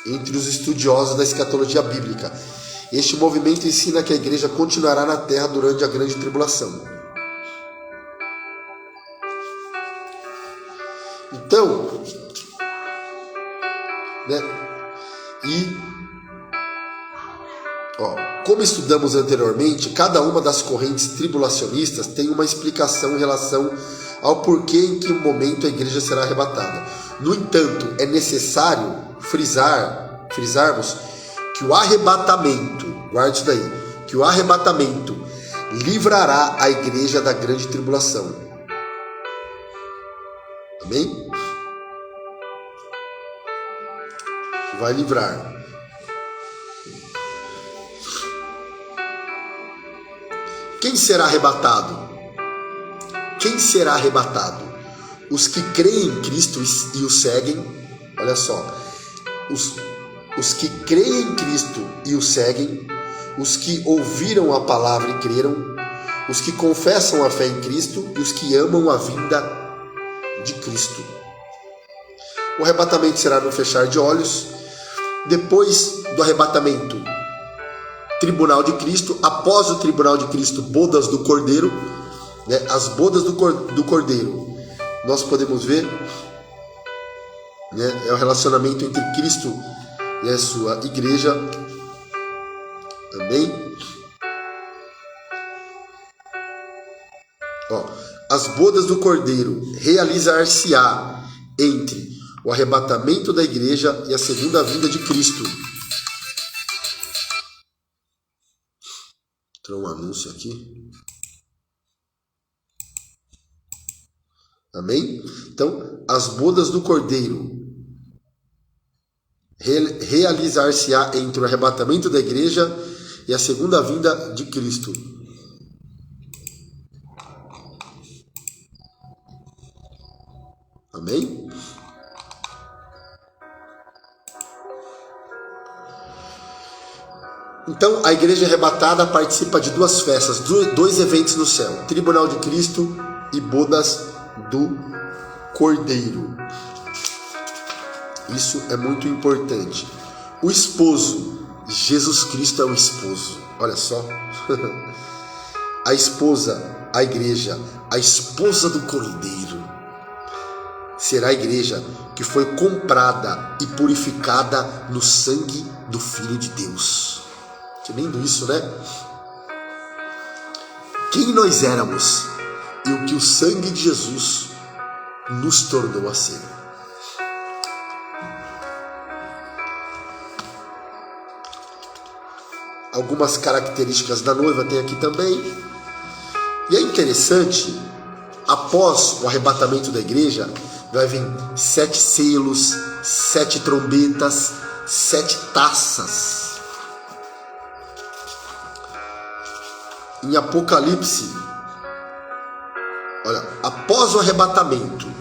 entre os estudiosos da escatologia bíblica. Este movimento ensina que a igreja continuará na terra durante a grande tribulação. Então, como estudamos anteriormente, cada uma das correntes tribulacionistas tem uma explicação em relação ao porquê em que momento a igreja será arrebatada. No entanto, é necessário frisarmos que o arrebatamento Guarde isso daí. Que o arrebatamento livrará a igreja da grande tribulação. Amém? Vai livrar. Quem será arrebatado? Quem será arrebatado? Os que creem em Cristo e o seguem. Olha só. Os que creem em Cristo e o seguem. Os que ouviram a palavra e creram. Os que confessam a fé em Cristo e os que amam a vinda de Cristo. O arrebatamento será no fechar de olhos. Depois do arrebatamento, tribunal de Cristo. Após o tribunal de Cristo, bodas do Cordeiro, né? As bodas do Cordeiro, nós podemos ver, né? É o relacionamento entre Cristo e a sua igreja. Amém? As bodas do Cordeiro realizar-se-á entre o arrebatamento da igreja e a segunda vinda de Cristo. Entrou um anúncio aqui. Amém? Então, as bodas do Cordeiro realizar-se-á entre o arrebatamento da igreja e a segunda vinda de Cristo. Amém? Então, a igreja arrebatada participa de duas festas, dois eventos no céu: Tribunal de Cristo e bodas do Cordeiro. Isso é muito importante. O esposo, Jesus Cristo é o esposo. Olha só. A esposa, a igreja, a esposa do Cordeiro, será a igreja que foi comprada e purificada no sangue do Filho de Deus. Que lindo isso, né? Quem nós éramos e o que o sangue de Jesus nos tornou a ser. Algumas características da noiva tem aqui também. E é interessante, após o arrebatamento da igreja, vai vir 7 selos, 7 trombetas, 7 taças. Em Apocalipse, olha, após o arrebatamento,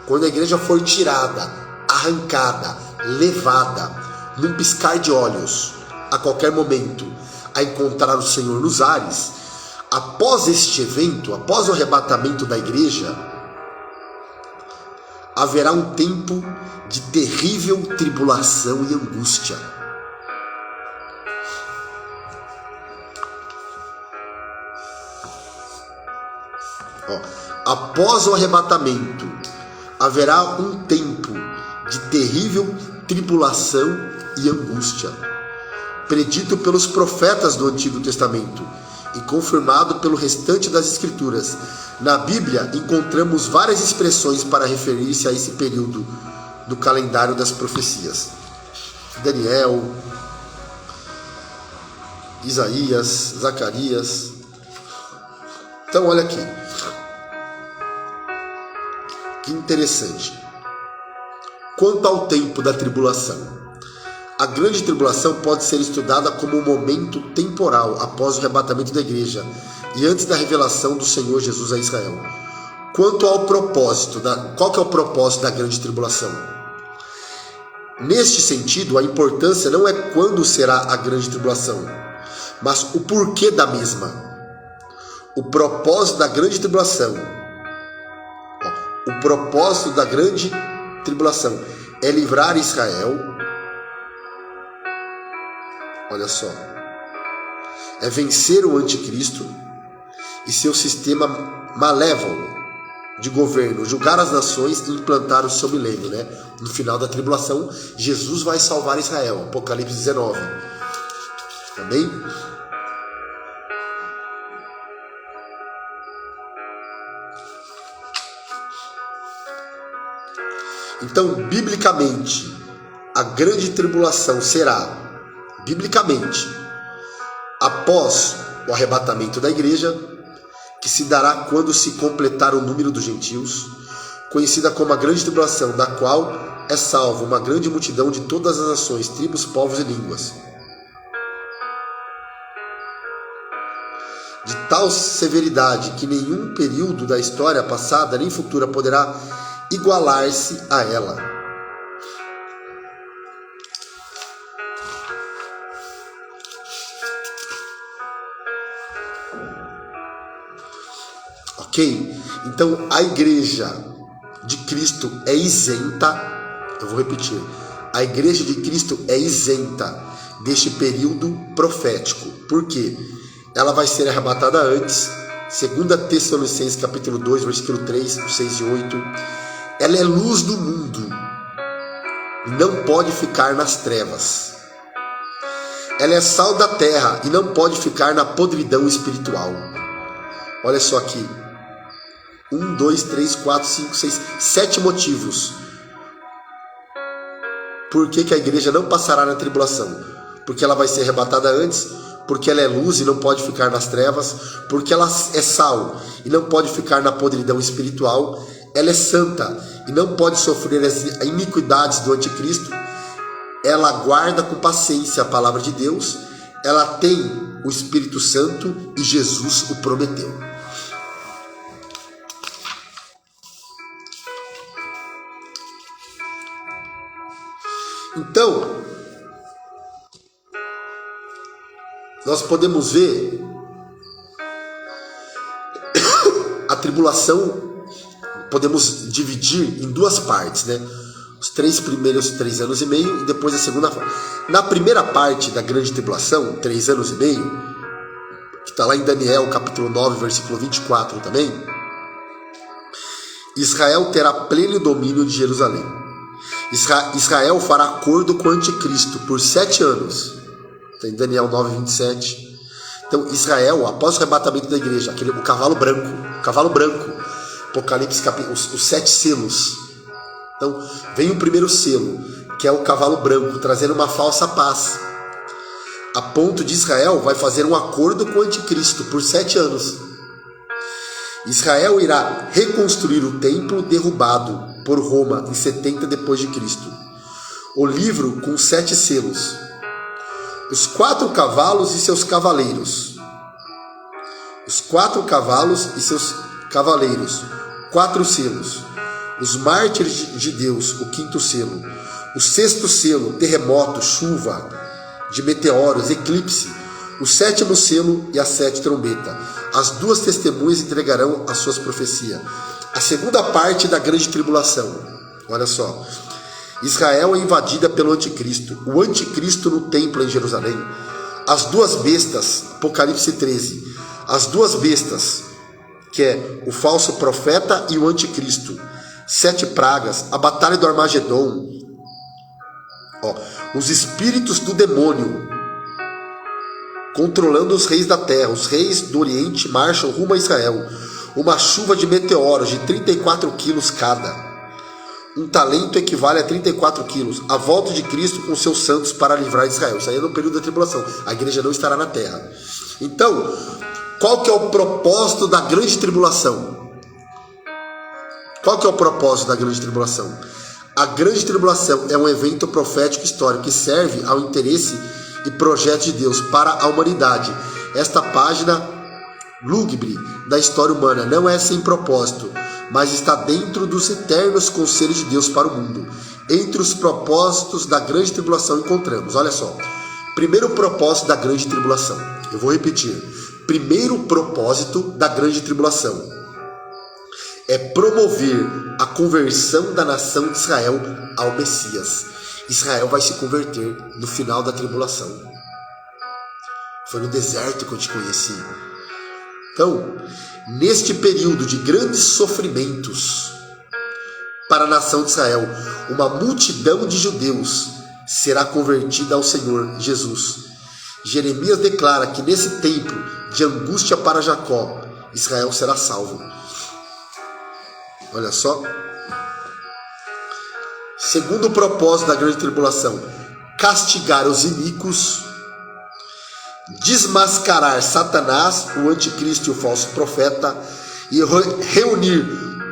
quando a igreja for tirada, arrancada, levada, num piscar de olhos, a qualquer momento, a encontrar o Senhor nos ares, após este evento, após o arrebatamento da igreja, haverá um tempo de terrível tribulação e angústia. Após o arrebatamento, haverá um tempo de terrível tribulação e angústia, predito pelos profetas do Antigo Testamento e confirmado pelo restante das Escrituras. Na Bíblia, encontramos várias expressões para referir-se a esse período do calendário das profecias. Daniel, Isaías, Zacarias. Então, olha aqui. Que interessante. Quanto ao tempo da tribulação, a grande tribulação pode ser estudada como um momento temporal após o arrebatamento da igreja e antes da revelação do Senhor Jesus a Israel. Quanto ao propósito, qual que é o propósito da grande tribulação? Neste sentido, a importância não é quando será a grande tribulação, mas o porquê da mesma. O propósito da grande tribulação, é livrar Israel. Olha só, é vencer o anticristo e seu sistema malévolo de governo, julgar as nações e implantar o seu milênio, né? No final da tribulação, Jesus vai salvar Israel. Apocalipse 19. Amém? Então, biblicamente, a grande tribulação será, biblicamente, após o arrebatamento da igreja, que se dará quando se completar o número dos gentios, conhecida como a grande tribulação, da qual é salvo uma grande multidão de todas as nações, tribos, povos e línguas. De tal severidade que nenhum período da história passada nem futura poderá igualar-se a ela. Ok? Então a igreja de Cristo é isenta, eu vou repetir, a igreja de Cristo é isenta deste período profético. Por quê? Ela vai ser arrebatada antes, 2 Tessalonicenses capítulo 2, versículo 3, 6 e 8. Ela é luz do mundo, não pode ficar nas trevas. Ela é sal da terra e não pode ficar na podridão espiritual. Olha só aqui. 1, 2, 3, 4, 5, 6, 7 motivos. Por que a igreja não passará na tribulação? Porque ela vai ser arrebatada antes, porque ela é luz e não pode ficar nas trevas, porque ela é sal e não pode ficar na podridão espiritual, ela é santa e não pode sofrer as iniquidades do anticristo, ela guarda com paciência a palavra de Deus, ela tem o Espírito Santo e Jesus o prometeu. Então, nós podemos ver a tribulação, podemos dividir em duas partes, né? Os 3 primeiros 3 anos e meio e depois a segunda parte. Na primeira parte da grande tribulação, 3 anos e meio, que está lá em Daniel capítulo 9, versículo 24 também, Israel terá pleno domínio de Jerusalém. Israel fará acordo com o anticristo por 7 anos. Está em Daniel 9, 27. Então Israel, após o arrebatamento da igreja, o cavalo branco, Apocalipse, os 7 selos. Então vem o primeiro selo, que é o cavalo branco, trazendo uma falsa paz. A ponto de Israel vai fazer um acordo com o anticristo por 7 anos. Israel irá reconstruir o templo derrubado por Roma em 70 depois de Cristo. O livro com 7 selos. Os 4 cavalos e seus cavaleiros. Os 4 cavalos e seus cavaleiros. 4 selos. Os mártires de Deus, o 5º selo. O 6º selo, terremoto, chuva de meteoros, eclipse. O 7º selo e a 7ª trombeta. As 2 testemunhas entregarão as suas profecias. A segunda parte da grande tribulação. Olha só. Israel é invadida pelo anticristo. O anticristo no templo em Jerusalém. As 2 bestas, Apocalipse 13. As 2 bestas, que é o falso profeta e o anticristo. 7 pragas, a batalha do Armagedon. Os espíritos do demônio controlando os reis da terra. Os reis do Oriente marcham rumo a Israel. Uma chuva de meteoros de 34 quilos cada. Um talento equivale a 34 quilos. A volta de Cristo com seus santos para livrar Israel. Isso aí é no período da tribulação. A igreja não estará na terra. Então, qual que é o propósito da grande tribulação? Qual que é o propósito da grande tribulação? A grande tribulação é um evento profético histórico que serve ao interesse e projeto de Deus para a humanidade. Esta página lúgubre da história humana não é sem propósito, mas está dentro dos eternos conselhos de Deus para o mundo. Entre os propósitos da grande tribulação encontramos, olha só, primeiro propósito da grande tribulação, eu vou repetir, primeiro propósito da grande tribulação é promover a conversão da nação de Israel ao Messias. Israel vai se converter no final da tribulação. Foi no deserto que eu te conheci. Então, neste período de grandes sofrimentos para a nação de Israel, uma multidão de judeus será convertida ao Senhor Jesus. Jeremias declara que nesse tempo de angústia para Jacó, Israel será salvo. Olha só. Segundo propósito da grande tribulação, castigar os iníquos, desmascarar Satanás, o anticristo e o falso profeta, e reunir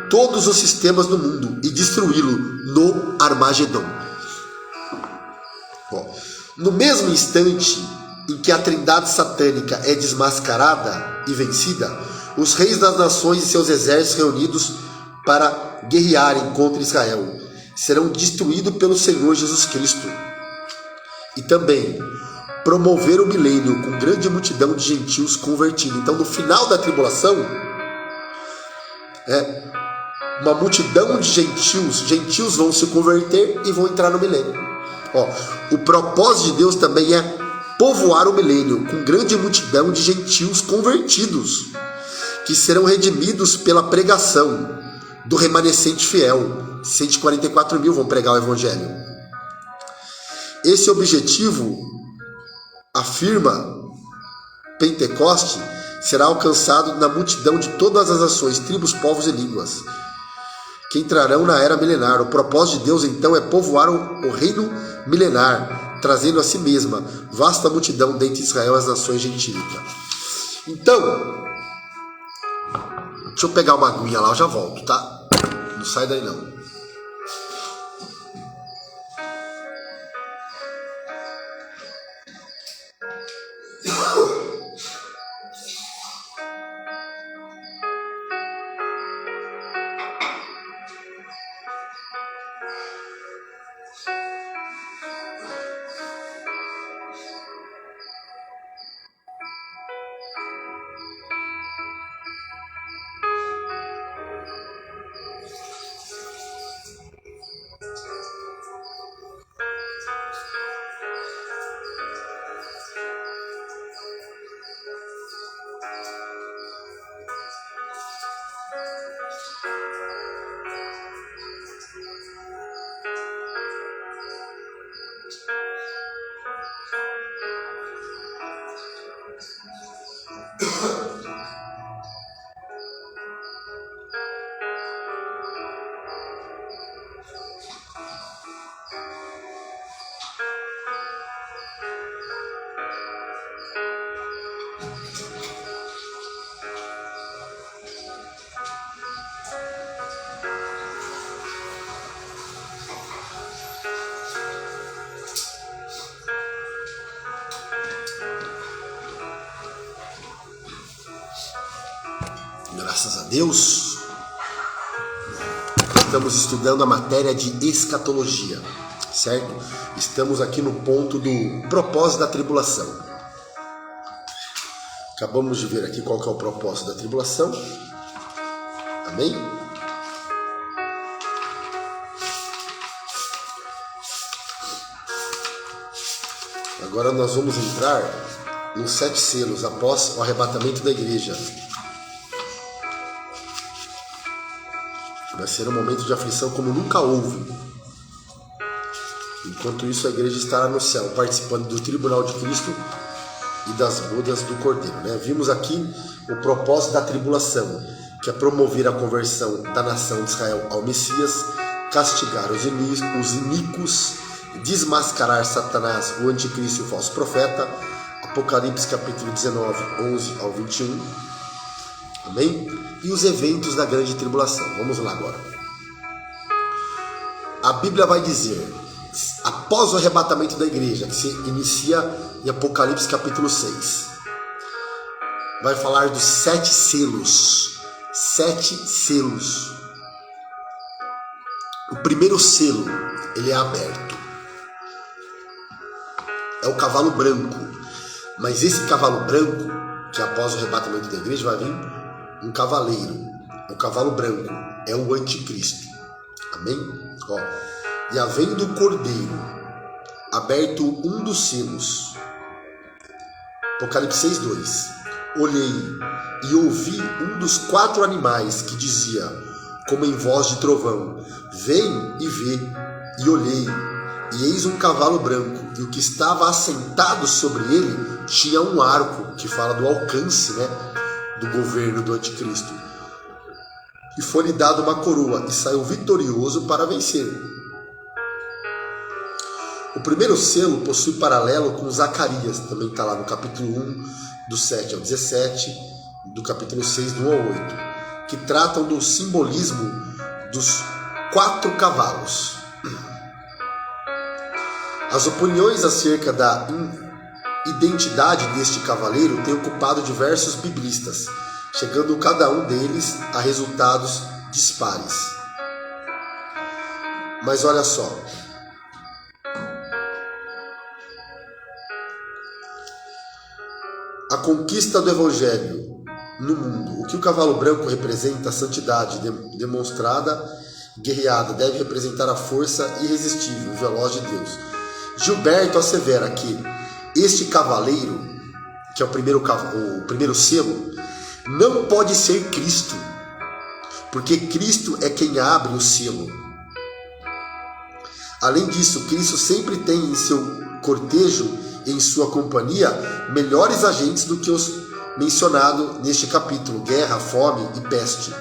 todos os sistemas do mundo e destruí-lo no Armagedon. No mesmo instante em que a trindade satânica é desmascarada e vencida, os reis das nações e seus exércitos reunidos para guerrearem contra Israel serão destruídos pelo Senhor Jesus Cristo. E também promover o milênio com grande multidão de gentios convertidos. Então, no final da tribulação, uma multidão de gentios vão se converter e vão entrar no milênio. O propósito de Deus também é povoar o milênio com grande multidão de gentios convertidos, que serão redimidos pela pregação do remanescente fiel. 144 mil vão pregar o evangelho. Esse objetivo, afirma Pentecoste, será alcançado na multidão de todas as nações, tribos, povos e línguas, que entrarão na era milenar. O propósito de Deus, então, é povoar o reino milenar, trazendo a si mesma vasta multidão dentre Israel e as nações gentílicas. Então, deixa eu pegar uma aguinha lá, eu já volto, tá? Não sai daí não. Graças a Deus, estamos estudando a matéria de escatologia, certo? Estamos aqui no ponto do propósito da tribulação. Acabamos de ver aqui qual que é o propósito da tribulação. Amém? Agora nós vamos entrar nos 7 selos após o arrebatamento da igreja. Vai ser um momento de aflição como nunca houve. Enquanto isso, a igreja estará no céu, participando do tribunal de Cristo e das bodas do Cordeiro. Vimos aqui o propósito da tribulação, que é promover a conversão da nação de Israel ao Messias, castigar os iníquos, desmascarar Satanás, o anticristo e o falso profeta. Apocalipse capítulo 19, 11 ao 21. Amém? E os eventos da grande tribulação. Vamos lá agora. A Bíblia vai dizer, após o arrebatamento da igreja, que se inicia em Apocalipse capítulo 6, vai falar dos 7 selos. 7 selos. O primeiro selo, ele é aberto. É o cavalo branco. Mas esse cavalo branco, que após o arrebatamento da igreja vai vir um cavaleiro, o cavalo branco, é o anticristo. Amém? E havendo o cordeiro aberto um dos selos, Apocalipse 6:2, olhei e ouvi um dos 4 animais que dizia, como em voz de trovão, vem e vê. E olhei, e eis um cavalo branco, e o que estava assentado sobre ele tinha um arco, que fala do alcance, do governo do anticristo. E foi-lhe dado uma coroa, e saiu vitorioso para vencer. O primeiro selo possui paralelo com Zacarias, também está lá no capítulo 1, do 7 ao 17, do capítulo 6, do 1 ao 8, que tratam do simbolismo dos 4 cavalos. As opiniões acerca da identidade deste cavaleiro têm ocupado diversos biblistas, chegando cada um deles a resultados dispares. Mas olha só. A conquista do Evangelho no mundo. O que o cavalo branco representa, a santidade demonstrada, guerreada, deve representar a força irresistível, veloz de Deus. Gilberto assevera que este cavaleiro, que é o primeiro selo, não pode ser Cristo, porque Cristo é quem abre o selo. Além disso, Cristo sempre tem em seu cortejo, em sua companhia, melhores agentes do que os mencionados neste capítulo: guerra, fome e peste.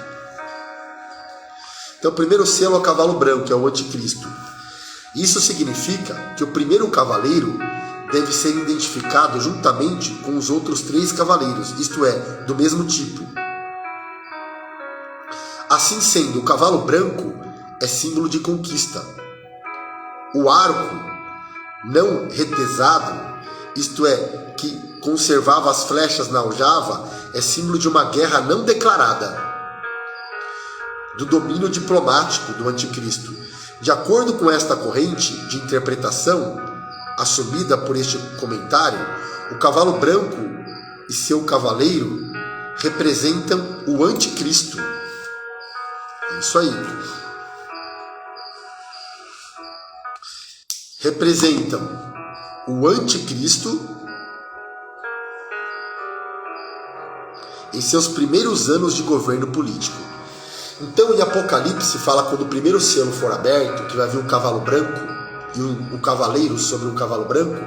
Então, o primeiro selo é o cavalo branco, que é o anticristo. Isso significa que o primeiro cavaleiro deve ser identificado juntamente com os outros 3 cavaleiros, isto é, do mesmo tipo. Assim sendo, o cavalo branco é símbolo de conquista. O arco não retesado, isto é, que conservava as flechas na aljava, é símbolo de uma guerra não declarada, do domínio diplomático do anticristo. De acordo com esta corrente de interpretação assumida por este comentário, o cavalo branco e seu cavaleiro representam o anticristo. É isso aí. Representam o anticristo em seus primeiros anos de governo político. Então, em Apocalipse, fala quando o primeiro selo for aberto, que vai vir um cavalo branco e um cavaleiro sobre um cavalo branco.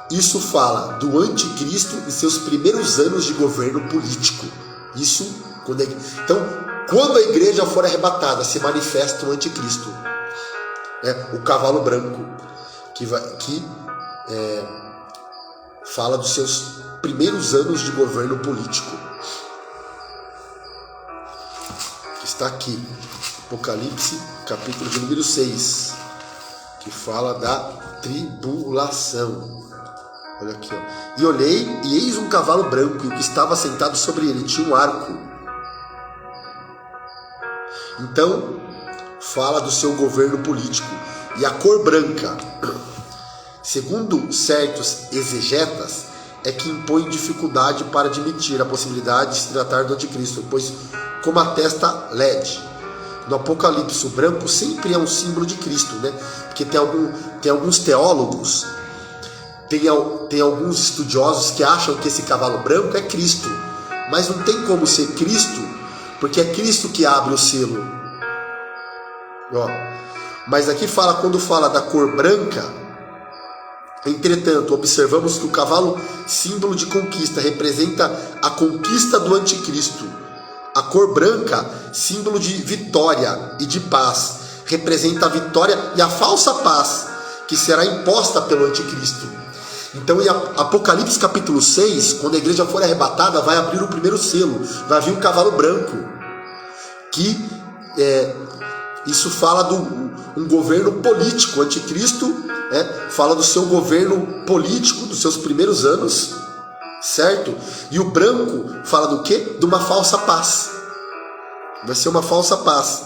Isso fala do anticristo em seus primeiros anos de governo político. Isso quando Então, quando a igreja for arrebatada, se manifesta o anticristo. O cavalo branco, que fala dos seus primeiros anos de governo político. Está aqui, Apocalipse, capítulo de número 6, que fala da tribulação. Olha aqui, ó. E olhei, e eis um cavalo branco, e o que estava sentado sobre ele tinha um arco. Então, fala do seu governo político. E a cor branca, segundo certos exegetas, é que impõe dificuldade para admitir a possibilidade de se tratar do anticristo, pois, como atesta LED, no Apocalipse, o branco sempre é um símbolo de Cristo, né? Porque tem alguns teólogos, tem alguns estudiosos que acham que esse cavalo branco é Cristo, mas não tem como ser Cristo, porque é Cristo que abre o selo. Ó. Mas aqui fala, quando fala da cor branca, entretanto, observamos que o cavalo, símbolo de conquista, representa a conquista do anticristo. A cor branca, símbolo de vitória e de paz, representa a vitória e a falsa paz que será imposta pelo anticristo. Então, em Apocalipse capítulo 6, quando a igreja for arrebatada, vai abrir o primeiro selo, vai vir um cavalo branco, que isso fala de um governo político. O anticristo fala do seu governo político, dos seus primeiros anos, certo? E o branco fala do quê? De uma falsa paz. Vai ser uma falsa paz,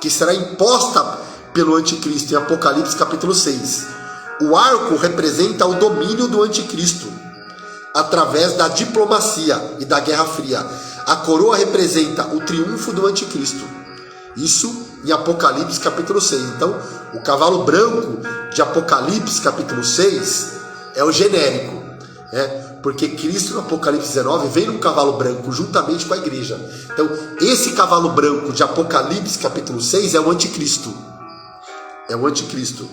que será imposta pelo anticristo, em Apocalipse capítulo 6. O arco representa o domínio do anticristo, através da diplomacia e da Guerra Fria. A coroa representa o triunfo do anticristo. Isso em Apocalipse capítulo 6. Então, o cavalo branco de Apocalipse capítulo 6 é o genérico, porque Cristo no Apocalipse 19 vem num cavalo branco juntamente com a igreja. Então, esse cavalo branco de Apocalipse capítulo 6 é o anticristo. É o anticristo.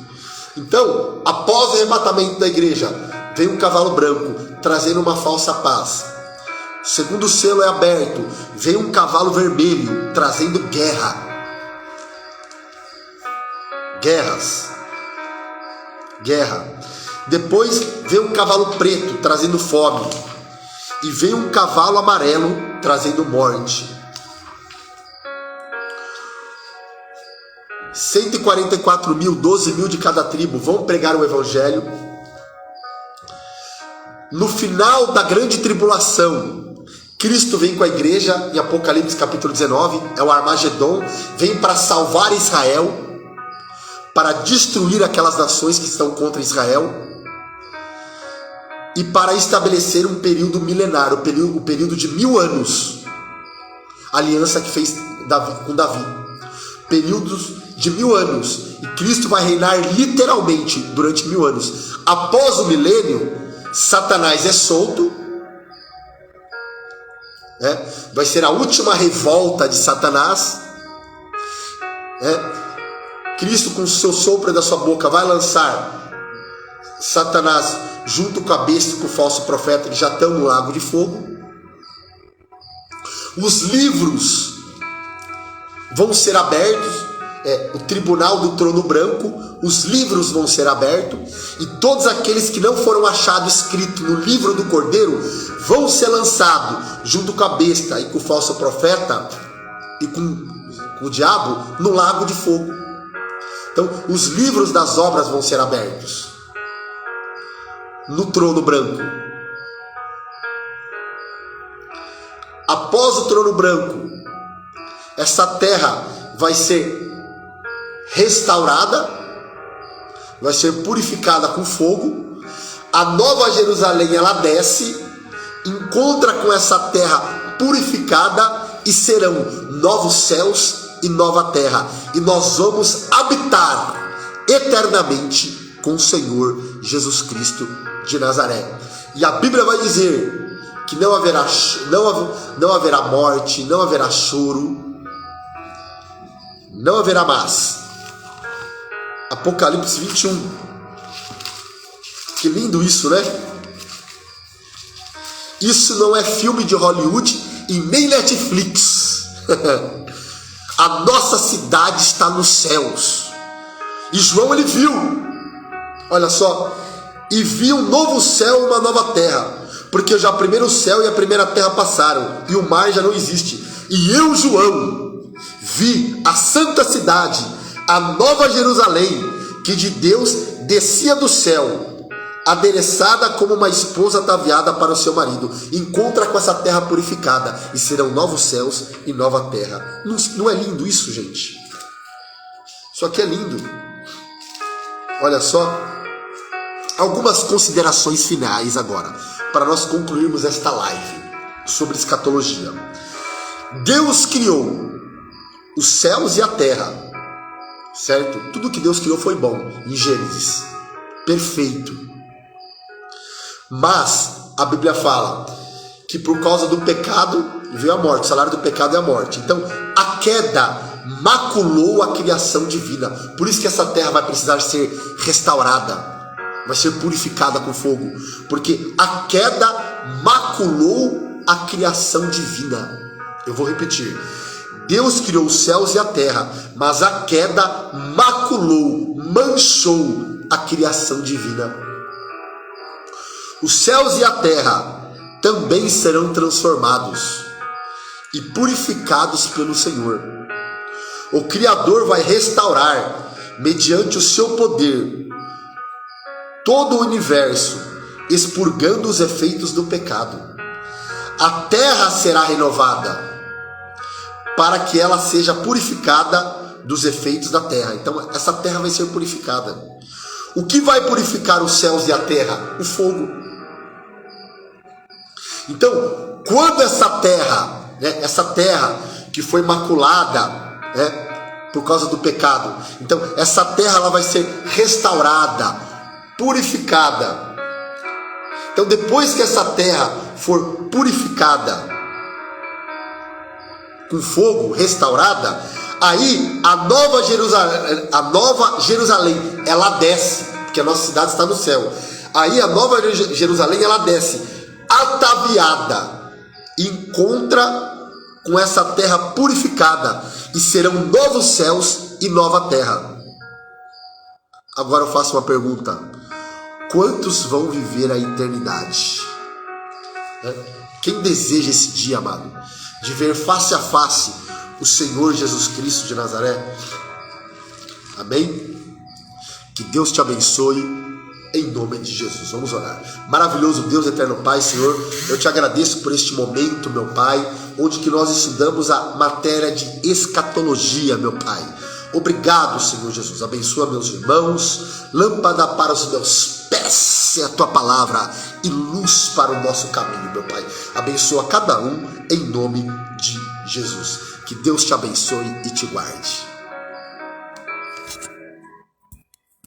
Então, após o arrebatamento da igreja, vem um cavalo branco trazendo uma falsa paz. O segundo selo é aberto, vem um cavalo vermelho trazendo guerra. Guerras. guerra. Depois vem um cavalo preto trazendo fome. E vem um cavalo amarelo trazendo morte. 144 mil, 12 mil de cada tribo vão pregar o evangelho. No final da grande tribulação, Cristo vem com a igreja, em Apocalipse capítulo 19, é o Armagedon, vem para salvar Israel, para destruir aquelas nações que estão contra Israel, e para estabelecer um período milenário, o período de 1000 anos, aliança que fez com Davi, períodos de 1000 anos, e Cristo vai reinar literalmente durante 1000 anos. Após o milênio, Satanás é solto, vai ser a última revolta de Satanás. Cristo, com o seu sopro da sua boca, vai lançar Satanás junto com a besta e com o falso profeta, que já estão no lago de fogo. Os livros vão ser abertos, o tribunal do trono branco, os livros vão ser abertos, e todos aqueles que não foram achados escritos no livro do Cordeiro vão ser lançados junto com a besta e com o falso profeta e com o diabo no lago de fogo. Então os livros das obras vão ser abertos no trono branco. Após o trono branco, essa terra vai ser restaurada, vai ser purificada com fogo. A nova Jerusalém, ela desce, encontra com essa terra purificada, e serão novos céus e nova terra, e nós vamos habitar eternamente com o Senhor Jesus Cristo de Nazaré. E a Bíblia vai dizer que não haverá morte, não haverá choro, não haverá mais. Apocalipse 21. Que lindo isso, né? Isso não é filme de Hollywood e nem Netflix. A nossa cidade está nos céus. E João, ele viu, olha só, e viu um novo céu e uma nova terra, porque já o primeiro céu e a primeira terra passaram, e o mar já não existe. E eu, João, vi a santa cidade, a nova Jerusalém, que de Deus descia do céu, adereçada como uma esposa ataviada para o seu marido. Encontra com essa terra purificada, e serão novos céus e nova terra. Não é lindo isso, gente? Isso aqui é lindo. Olha só, algumas considerações finais agora, para nós concluirmos esta live sobre escatologia. Deus criou os céus e a terra, certo? Tudo que Deus criou foi bom, em Gênesis, perfeito. Mas a Bíblia fala que por causa do pecado veio a morte, o salário do pecado é a morte. Então a queda maculou a criação divina. Por isso que essa terra vai precisar ser restaurada, vai ser purificada com fogo, porque a queda maculou a criação divina. Eu vou repetir: Deus criou os céus e a terra, mas a queda maculou, manchou a criação divina. Os céus e a terra também serão transformados e purificados pelo Senhor. O Criador vai restaurar, mediante o seu poder, todo o universo, expurgando os efeitos do pecado. A terra será renovada, para que ela seja purificada dos efeitos da terra. Então essa terra vai ser purificada. O que vai purificar os céus e a terra? O fogo. Então, quando essa terra que foi maculada, por causa do pecado, então essa terra ela vai ser restaurada, purificada. Então depois que essa terra for purificada com fogo, restaurada, aí a nova Jerusalém ela desce, porque a nossa cidade está no céu. Aí a nova Jerusalém ela desce, ataviada, encontra com essa terra purificada, e serão novos céus e nova terra. Agora eu faço uma pergunta: quantos vão viver a eternidade? Quem deseja esse dia, amado, de ver face a face o Senhor Jesus Cristo de Nazaré? Amém? Que Deus te abençoe em nome de Jesus. Vamos orar. Maravilhoso Deus, eterno Pai, Senhor, eu te agradeço por este momento, meu Pai, onde que nós estudamos a matéria de escatologia, meu Pai. Obrigado, Senhor Jesus. Abençoa meus irmãos. Lâmpada para os meus pés é a tua palavra e luz para o nosso caminho, meu Pai. Abençoa cada um em nome de Jesus. Que Deus te abençoe e te guarde.